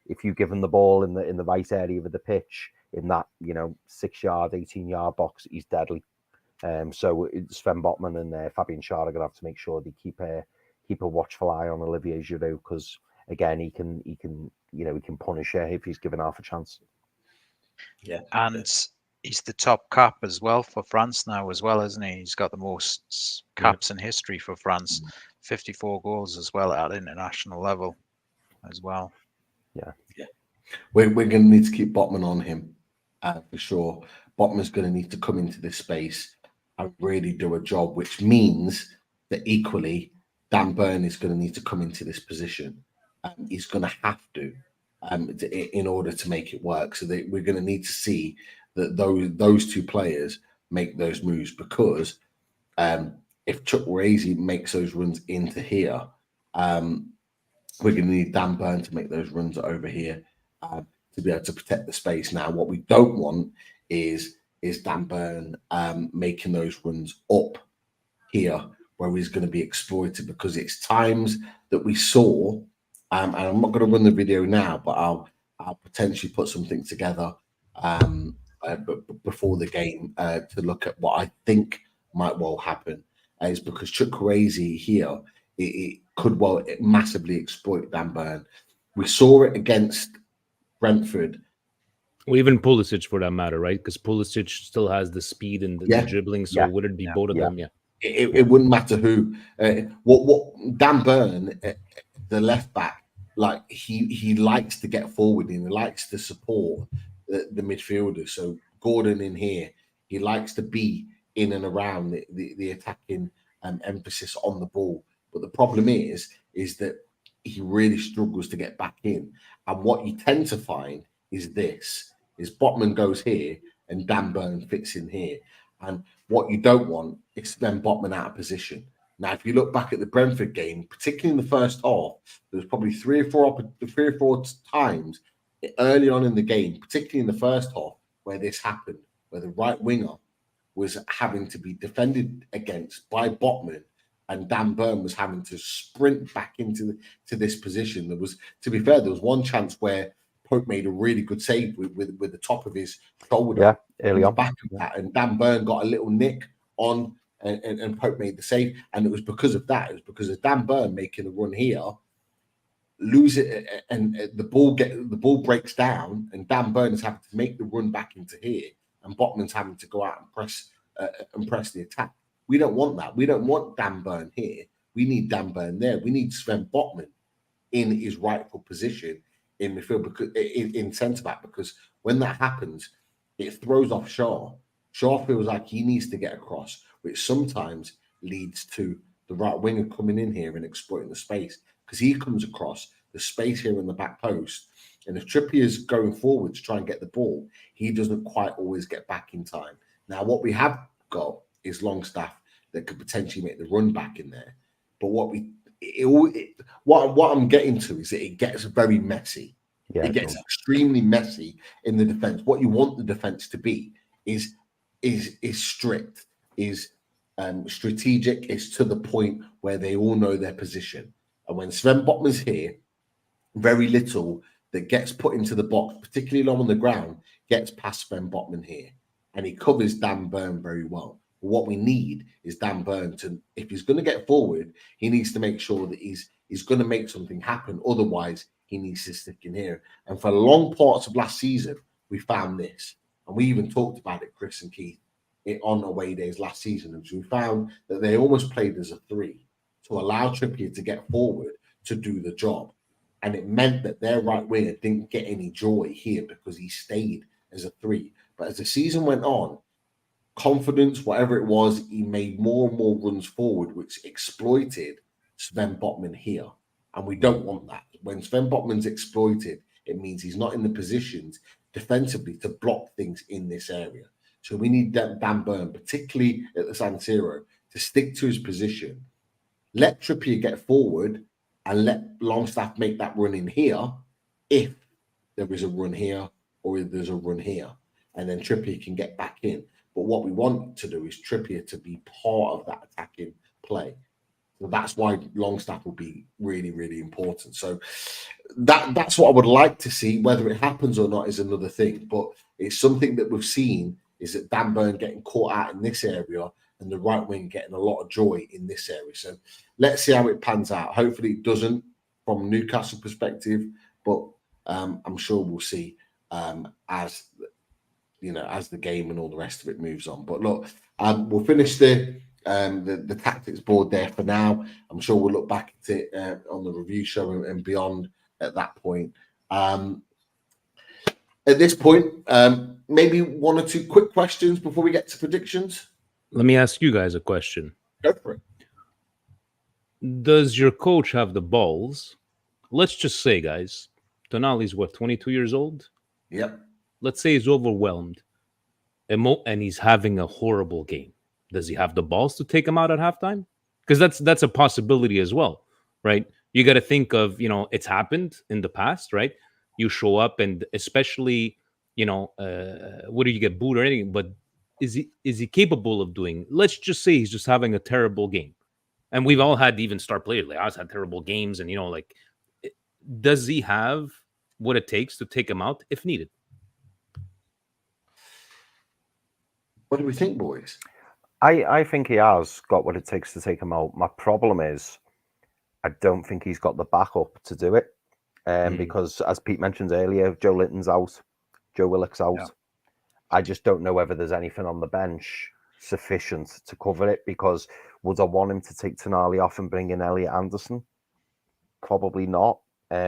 if you give him the ball in the right area of the pitch, in that 6-yard, 18-yard box, he's deadly. So Sven Botman and Fabian Schär are going to have to make sure they keep a watchful eye on Olivier Giroud, because again he can punish you if he's given half a chance. Yeah, and he's the top cap as well for France now, as well, isn't he? He's got the most caps in history for France, 54 goals as well at international level as well. Yeah. We're going to need to keep Botman on him for sure. Botman's going to need to come into this space and really do a job, which means that equally Dan Burn is going to need to come into this position. He's going to have to in order to make it work. So that we're going to need to see that those two players make those moves, because if Chuck Razy makes those runs into here, we're going to need Dan Burn to make those runs over here to be able to protect the space. Now, what we don't want is Dan Burn making those runs up here where he's going to be exploited, because it's times that we saw, and I'm not going to run the video now, but I'll potentially put something together before the game to look at what I think might well happen. Is because Chukwueze here, it could well massively exploit Dan Burn. We saw it against Brentford. Well, even Pulisic for that matter, right? Because Pulisic still has the speed and the dribbling, so would it be both of them? Yeah. It wouldn't matter who. What Dan Burn, the left back, like he likes to get forward and he likes to support the midfielders. So Gordon in here, he likes to be in and around the attacking emphasis on the ball. But the problem is that he really struggles to get back in. And what you tend to find is Botman goes here and Dan Burn fits in here. And what you don't want is then Botman out of position. Now, if you look back at the Brentford game, particularly in the first half, there was probably three or four times early on in the game, particularly in the first half, where this happened, where the right winger was having to be defended against by Botman, and Dan Burn was having to sprint back into this position. There was, to be fair, there was one chance where Pope made a really good save with the top of his shoulder, early on, back of that, and Dan Burn got a little nick on, and Pope made the save, and it was because of that. It was because of Dan Burn making a run here, lose it, and the ball breaks down, and Dan Burn is having to make the run back into here, and Botman's having to go out and press the attack. We don't want that. We don't want Dan Burn here. We need Dan Burn there. We need Sven Botman in his rightful position in midfield, because in centre back, because when that happens, it throws off Shaw. Shaw feels like he needs to get across, which sometimes leads to the right winger coming in here and exploiting the space, because he comes across the space here in the back post. And if Trippier's going forward to try and get the ball, he doesn't quite always get back in time. Now, what we have got is Longstaff that could potentially make the run back in there. But what I'm getting to is that it gets very messy. Yeah, it gets extremely messy in the defense. What you want the defense to be is strict, is strategic, is to the point where they all know their position. And when Sven Botman's here, very little that gets put into the box, particularly along on the ground, gets past Sven Botman here. And he covers Dan Burn very well. But what we need is Dan Burn to, if he's going to get forward, he needs to make sure that he's going to make something happen. Otherwise, he needs to stick in here. And for long parts of last season, we found this. And we even talked about it, Chris and Keith, on away days last season. And we found that they almost played as a 3 to allow Trippier to get forward to do the job. And it meant that their right winger didn't get any joy here because he stayed as a 3. But as the season went on, confidence, whatever it was, he made more and more runs forward, which exploited Sven Botman here. And we don't want that. When Sven Botman's exploited, it means he's not in the positions defensively to block things in this area. So we need Dan Burn, particularly at the San Siro, to stick to his position, let Trippier get forward, and let Longstaff make that run in here if there is a run here or if there's a run here. And then Trippier can get back in. But what we want to do is Trippier to be part of that attacking play. So that's why Longstaff will be really, really important. So that's what I would like to see. Whether it happens or not is another thing. But it's something that we've seen is that Dan Burn getting caught out in this area and the right wing getting a lot of joy in this area. So let's see how it pans out. Hopefully it doesn't from Newcastle perspective, but I'm sure we'll see as the game and all the rest of it moves on. But look, we'll finish the tactics board there for now. I'm sure we'll look back at it on the review show and beyond at that point. At this point, maybe one or two quick questions before we get to predictions. Let me ask you guys a question. Go for it. Does your coach have the balls? Let's just say, guys, Tonali's what, 22 years old? Yep. Let's say he's overwhelmed and he's having a horrible game. Does he have the balls to take him out at halftime? Because that's a possibility as well, right? You got to think of, it's happened in the past, right? you show up, and especially, whether you get booed or anything, but is he capable of doing? Let's just say he's just having a terrible game, and we've all had even star players. Like, I was had terrible games, and does he have what it takes to take him out if needed? What do we think, boys? I think he has got what it takes to take him out. My problem is, I don't think he's got the backup to do it. Because, as Pete mentioned earlier, Joe Linton's out, Joe Willock's out. Yeah. I just don't know whether there's anything on the bench sufficient to cover it, because would I want him to take Tonali off and bring in Elliot Anderson? Probably not,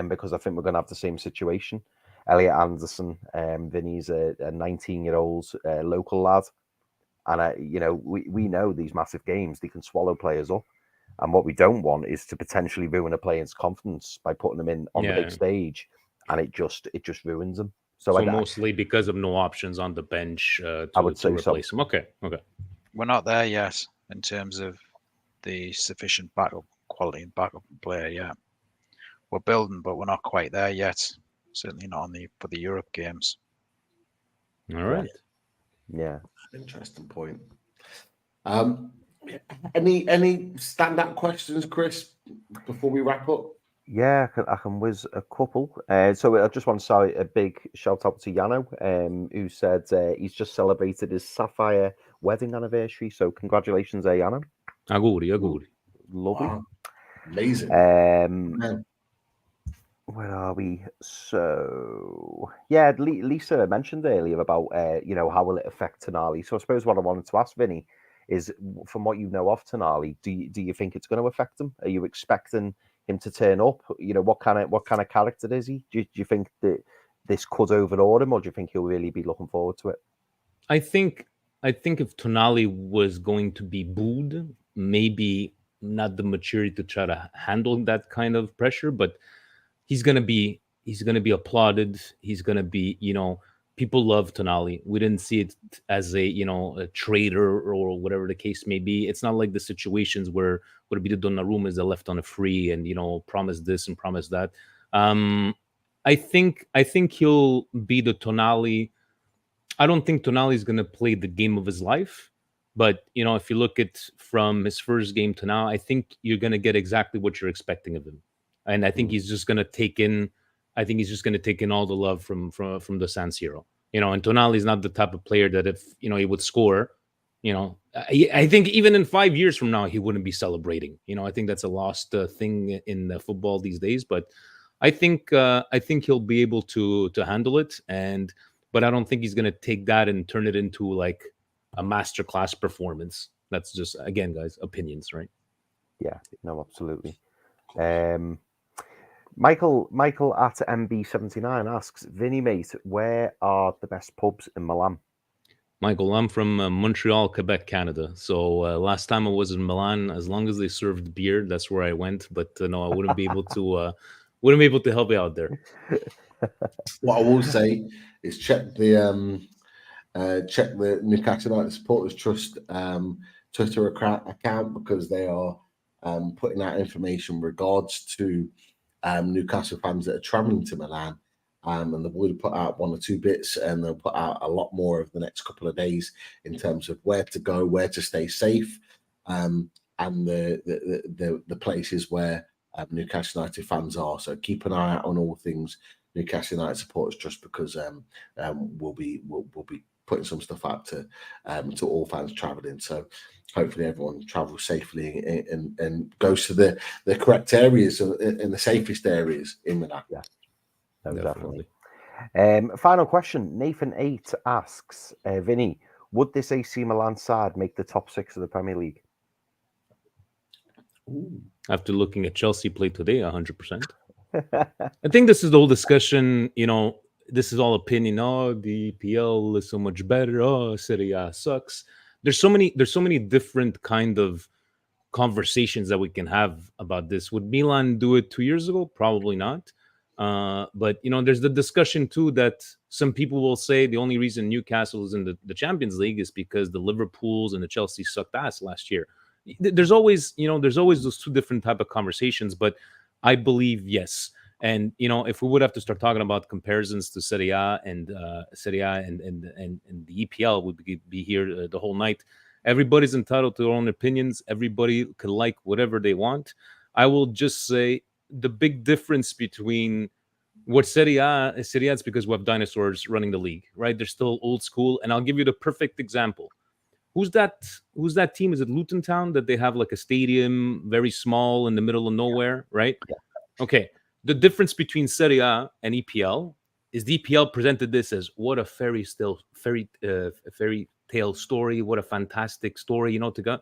because I think we're going to have the same situation. Elliot Anderson, Vinny's a 19-year-old local lad. And, we know these massive games, they can swallow players up. And what we don't want is to potentially ruin a player's confidence by putting them in on the big stage, and it just ruins them. So mostly because of no options on the bench to replace him. Okay. We're not there yet in terms of the sufficient quality and backup player. Yeah, we're building, but we're not quite there yet. Certainly not for the Europe games. All right. Yeah. Interesting point. Any standout questions, Chris, before we wrap up? Yeah, I can whiz a couple. So I just want to say a big shout out to Yano, who said he's just celebrated his Sapphire wedding anniversary. So congratulations, Yano. Auguri. Lovely. Wow. Amazing. Where are we? So, yeah, Lisa mentioned earlier about, how will it affect Tonali? So I suppose what I wanted to ask Vinny is, from what you know of Tonali, do you think it's going to affect him? Are you expecting him to turn up? What kind of character is he? Do you think that this could overawe him, or do you think he'll really be looking forward to it? I think if Tonali was going to be booed, maybe not the maturity to try to handle that kind of pressure, but he's gonna be applauded. He's gonna be, people love Tonali. We didn't see it as a traitor or whatever the case may be. It's not like the situations where would be the Donnarumma is left on a free and promise this and promise that. I think he'll be the Tonali. I don't think Tonali is gonna play the game of his life, but if you look at from his first game to now, I think you're gonna get exactly what you're expecting of him. And I think he's just going to take in. I think he's just going to take in all the love from the San Siro. And Tonali is not the type of player that if he would score, I think even in 5 years from now he wouldn't be celebrating. I think that's a lost thing in football these days. But I think he'll be able to handle it. But I don't think he's going to take that and turn it into like a masterclass performance. That's just, again, guys, opinions, right? Yeah. No, absolutely. Michael at MB79 asks, Vinny, mate, where are the best pubs in Milan? Michael, I'm from Montreal, Quebec, Canada. So last time I was in Milan, as long as they served beer, that's where I went. But no, I wouldn't be able to help you out there. What I will say is check the Newcastle United Supporters Trust Twitter account, because they are putting out information regards to Newcastle fans that are travelling to Milan, and they've already put out 1 or 2 bits, and they'll put out a lot more over the next couple of days in terms of where to go, where to stay safe, and the places where Newcastle United fans are. So keep an eye out on all things Newcastle United Supporters Trust, because we'll be putting some stuff out to all fans travelling. So hopefully everyone travels safely and goes to the correct areas and the safest areas in Milan. Yeah, no, definitely. Final question. Nathan 8 asks, Vinny, would this AC Milan side make the top 6 of the Premier League? Ooh. After looking at Chelsea play today, 100%. I think this is the whole discussion, this is all opinion. Oh, the EPL is so much better. Oh, Serie A sucks. There's so many different kind of conversations that we can have about this. Would Milan do it 2 years ago? Probably not. But there's the discussion too that some people will say the only reason Newcastle is in the Champions League is because the Liverpools and the Chelsea sucked ass last year. There's always those two different type of conversations. But I believe, yes, And if we would have to start talking about comparisons to Serie A and the EPL, we'd be here the whole night. Everybody's entitled to their own opinions. Everybody could like whatever they want. I will just say the big difference between what Serie A is because we have dinosaurs running the league, right? They're still old school. And I'll give you the perfect example. Who's that team? Is it Luton Town that they have like a stadium, very small in the middle of nowhere, right? Yeah. Okay. The difference between Serie A and EPL is the EPL presented this as what a fairy tale story, what a fantastic story, to go.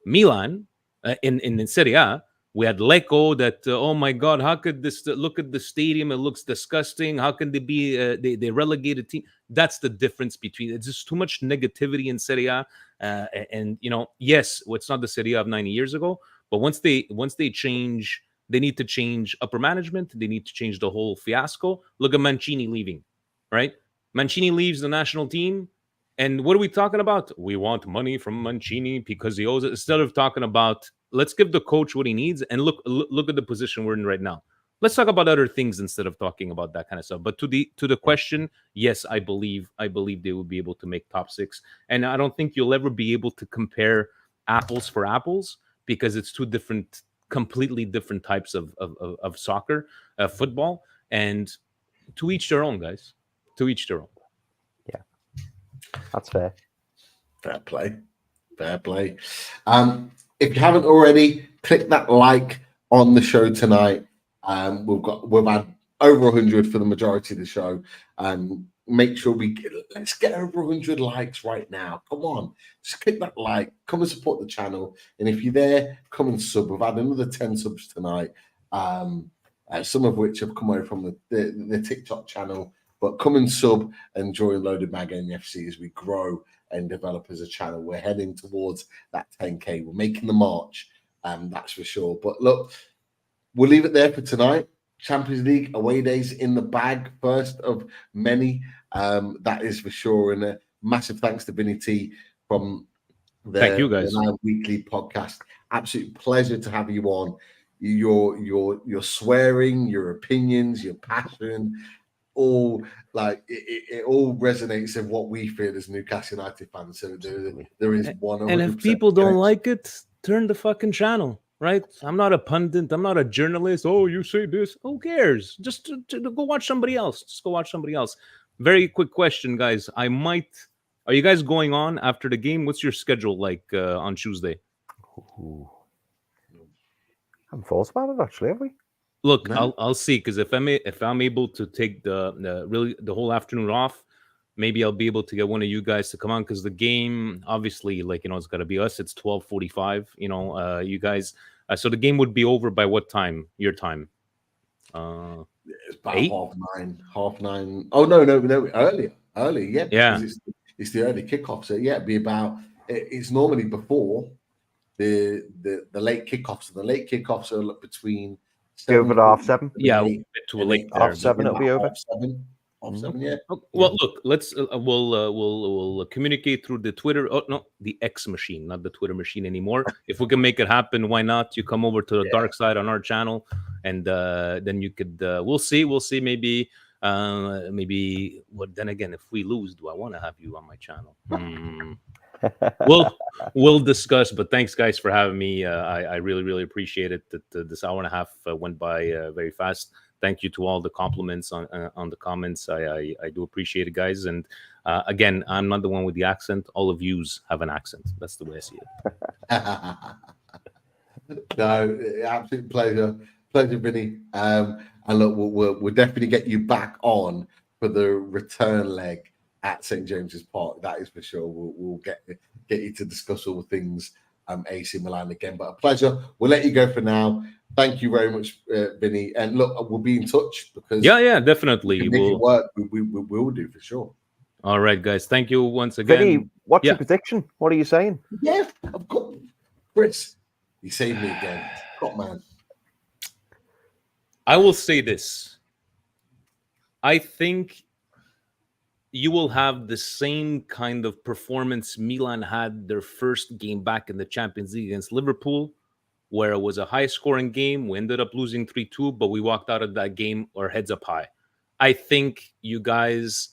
Milan in Serie A, we had Lecco that oh my god, how could this look at the stadium? It looks disgusting. How can they be they relegated team? That's the difference between it's just too much negativity in Serie A. And yes, it's not the Serie A of 90 years ago, but once they change, they need to change upper management. They need to change the whole fiasco. Look at Mancini leaving, right? Mancini leaves the national team. And what are we talking about? We want money from Mancini because he owes it. Instead of talking about let's give the coach what he needs and look at the position we're in right now. Let's talk about other things instead of talking about that kind of stuff. But to the question, yes, I believe they will be able to make top 6. And I don't think you'll ever be able to compare apples for apples because it's two completely different types of soccer, football, and to each their own, guys. To each their own. That's fair. Fair play. If you haven't already, click that like on the show tonight. We've had over 100 for the majority of the show. Make sure let's get over 100 likes right now. Come on, just click that like. Come and support the channel. And if you're there, come and sub. We've had another 10 subs tonight. Some of which have come over from the TikTok channel. But come and sub and join Loaded Mag NUFC as we grow and develop as a channel. We're heading towards that 10K. We're making the march, that's for sure. But look, we'll leave it there for tonight. Champions League away days in the bag, first of many. That is for sure. And a massive thanks to Vinny T from Thank you guys. the Weekly podcast. Absolute pleasure to have you on. Your swearing, your opinions, your passion. All it all resonates with what we feel as Newcastle United fans. So there is 100%. And if people don't like it, turn the fucking channel, right? I'm not a pundit. I'm not a journalist. Oh, you say this. Who cares? Just to go watch somebody else. Just go watch somebody else. Very quick question, guys. Are you guys going on after the game? What's your schedule like on Tuesday? Ooh. I haven't thought about it actually, have we? Look, no. I'll see, because if I'm able to take the whole afternoon off, maybe I'll be able to get one of you guys to come on, because the game obviously it's got to be us. It's 12:45. You guys. So the game would be over by what time? Your time? It's about 8? half nine. Oh no, earlier. Yeah. It's the early kickoff. So yeah, it'd be about. It's normally before the late kickoffs. So the late kickoffs are between. Over at 7:30. Yeah, a bit too late. 7:30 it'll be over. 7, yeah. Well, look, let's we'll communicate through the Twitter. Oh no, the X machine, not the Twitter machine anymore. If we can make it happen, why not? You come over to the dark side on our channel, and then you could. We'll see. Maybe. Well, then again, if we lose, do I want to have you on my channel? We'll discuss. But thanks, guys, for having me. I really appreciate it. That this hour and a half went by very fast. Thank you to all the compliments on the comments. I do appreciate it, guys. And again, I'm not the one with the accent. All of yous have an accent. That's the way I see it. No, absolute pleasure, Vinny. And look, we'll definitely get you back on for the return leg at St. James's Park. That is for sure. We'll get you to discuss all the things AC Milan again. But a pleasure. We'll let you go for now. Thank you very much, Vinny. And look, we'll be in touch, because yeah, definitely. We'll work. We will do for sure. All right, guys. Thank you once again. Vinny, what's your prediction? What are you saying? Yeah, I've got Chris. You saved me again. Got man. I will say this. I think you will have the same kind of performance Milan had their first game back in the Champions League against Liverpool where it was a high-scoring game. We ended up losing 3-2, but we walked out of that game our heads up high. I think you guys,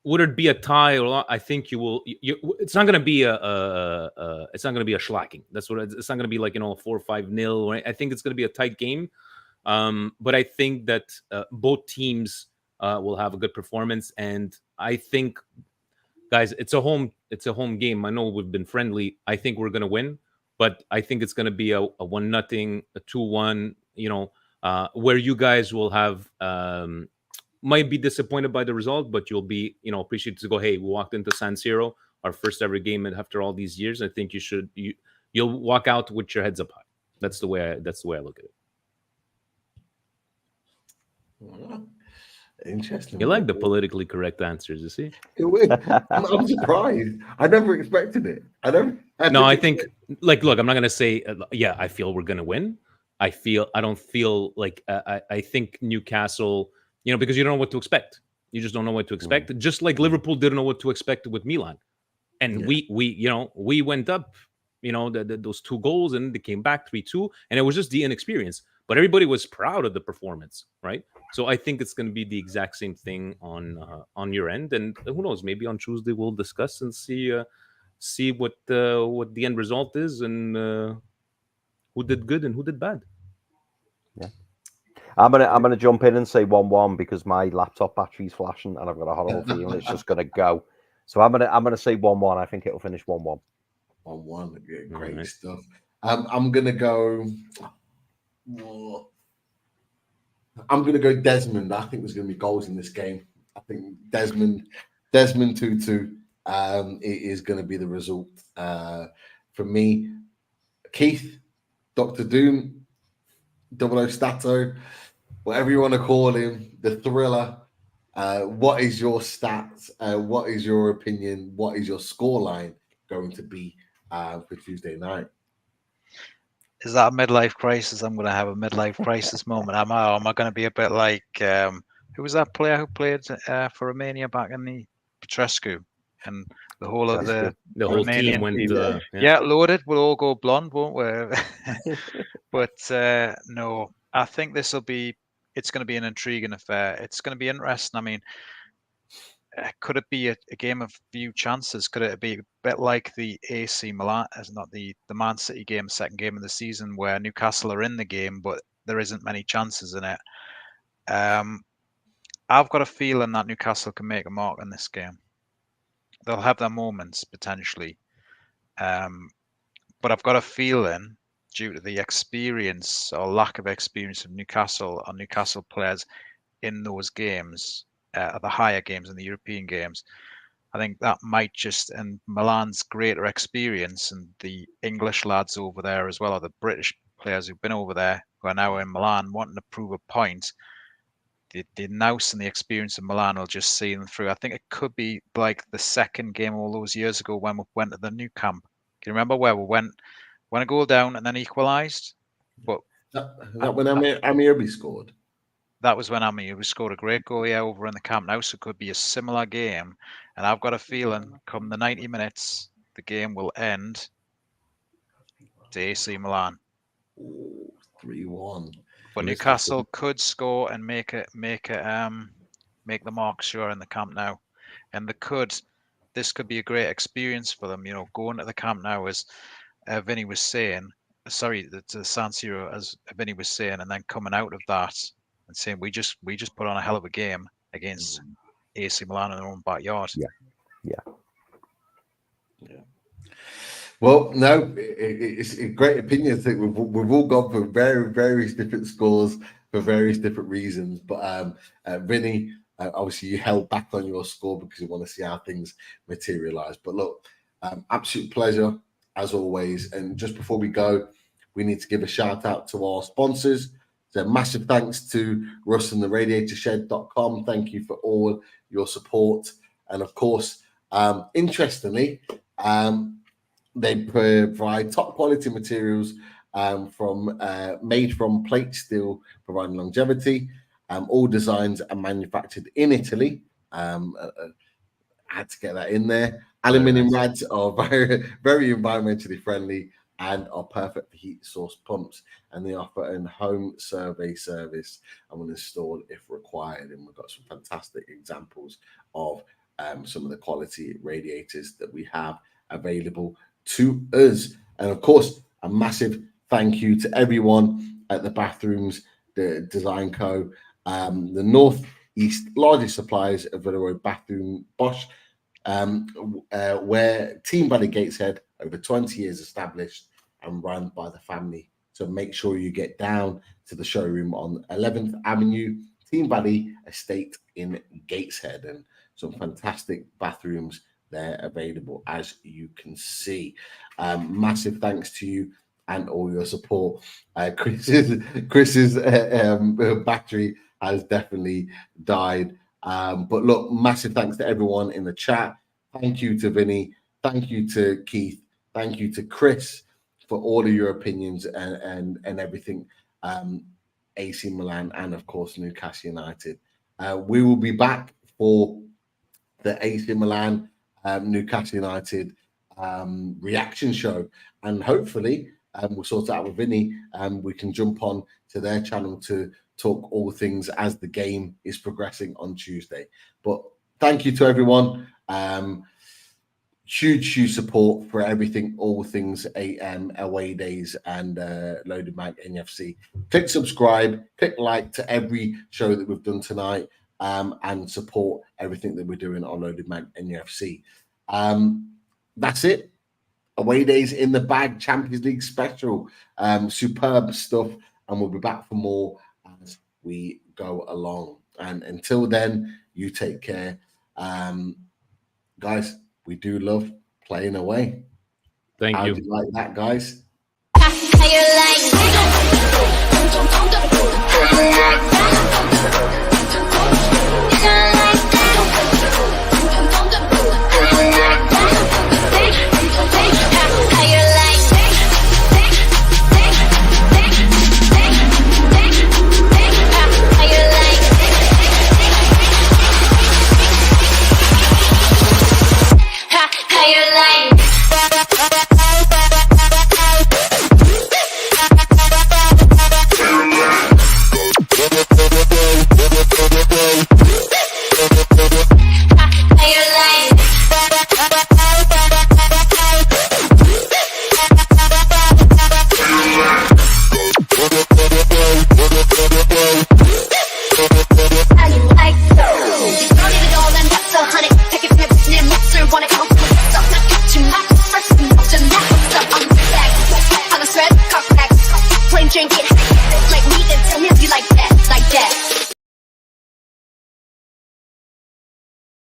would it be a tie or not? I think you will. It's not going to be it's not going to be a shellacking. That's what it's not going to be like 4 or 5-0. I think it's going to be a tight game. But I think that both teams will have a good performance, and I think, guys, it's a home game. I know we've been friendly. I think we're going to win, but I think it's going to be a 1-0, a 2-1. Where you guys will have might be disappointed by the result, but you'll be appreciated to go, hey, we walked into San Siro, our first ever game after all these years. I think you'll walk out with your heads up high. That's the way I look at it. Interesting. You like the politically correct answers, you see? I'm surprised. I never expected it. I think, look, I'm not going to say, I feel we're going to win. I don't feel like, I think Newcastle, because you don't know what to expect. You just don't know what to expect. Just like Liverpool didn't know what to expect with Milan. And we went up, those 2 goals, and they came back 3-2. And it was just the inexperience. But everybody was proud of the performance, right? So I think it's going to be the exact same thing on your end, and who knows? Maybe on Tuesday we'll discuss and see what the end result is, and who did good and who did bad. Yeah, I'm gonna jump in and say 1-1 because my laptop battery's flashing and I've got a horrible feeling it's just gonna go. So I'm gonna say 1-1. I think it'll finish 1-1. 1-1, great stuff. I'm gonna go. I'm going to go Desmond. I think there's going to be goals in this game. I think Desmond 2-2 is going to be the result for me. Keith, Dr. Doom, 00 Stato, whatever you want to call him, the thriller. What is your stats? What is your opinion? What is your scoreline going to be for Tuesday night? Is that a midlife crisis? I'm going to have a midlife crisis moment. Am I going to be a bit like who was that player who played for Romania back in the Petrescu, and the whole of the whole Romanian team went loaded. We'll all go blonde, won't we? But no, I think it's going to be an intriguing affair. It's going to be interesting. I mean, could it be a game of few chances? Could it be a bit like the AC Milan, not the Man City game, second game of the season, where Newcastle are in the game, but there isn't many chances in it? I've got a feeling that Newcastle can make a mark in this game. They'll have their moments, potentially. But I've got a feeling, due to the experience or lack of experience of Newcastle or Newcastle players in those games, the higher games and the European games, I think that might just, and Milan's greater experience and the English lads over there as well, or the British players who've been over there who are now in Milan wanting to prove a point, the nous and the experience of Milan will just see them through. I think it could be like the second game all those years ago when we went to the new camp. Can you remember where we went a goal down and then equalised? But that when Amir scored. That was when Amir scored a great goal over in the Camp Nou, so it could be a similar game. And I've got a feeling come the 90 minutes, the game will end to AC Milan. 3-1. But Newcastle could score and make the mark sure in the Camp Nou. And this could be a great experience for them, going to the Camp Nou, as Vinny was saying, to San Siro, as Vinny was saying, and then coming out of that and saying we just put on a hell of a game against AC Milan in their own backyard. Yeah. Well, no, it's a great opinion. I think we've all gone for various different scores for various different reasons. But Vinny, obviously you held back on your score because you want to see how things materialise. But look, absolute pleasure as always. And just before we go, we need to give a shout out to our sponsors. So massive thanks to Russ and the RadiatorShed.com. Thank you for all your support. And of course, interestingly, they provide top quality materials made from plate steel, providing longevity. All designs are manufactured in Italy. I had to get that in there. Aluminium rads are very, very environmentally friendly. and are perfect for heat source pumps. And they offer a home survey service and will install if required. And we've got some fantastic examples of some of the quality radiators that we have available to us. And of course, a massive thank you to everyone at the Bathrooms the Design Co. The Northeast largest suppliers of Villeroy bathroom Bosch, where Team Valley Gateshead, over 20 years established and run by the family. So make sure you get down to the showroom on 11th Avenue, Team Valley Estate in Gateshead, and some fantastic bathrooms there available, as you can see. Massive thanks to you and all your support. Chris's battery has definitely died. But look, massive thanks to everyone in the chat. Thank you to Vinny. Thank you to Keith. Thank you to Chris for all of your opinions and everything. AC Milan and of course Newcastle United. We will be back for the AC Milan Newcastle United reaction show, and hopefully we'll sort it out with Vinny and we can jump on to their channel to talk all things as the game is progressing on Tuesday. But thank you to everyone. Huge support for everything, all things away days and Loaded Mag NUFC. Click subscribe, click like to every show that we've done tonight, and support everything that we're doing on Loaded Mag NUFC. That's it. Away days in the bag, Champions League special, superb stuff, and we'll be back for more as we go along. And until then, you take care, guys. We do love playing away. Thank How you. do you like that, guys?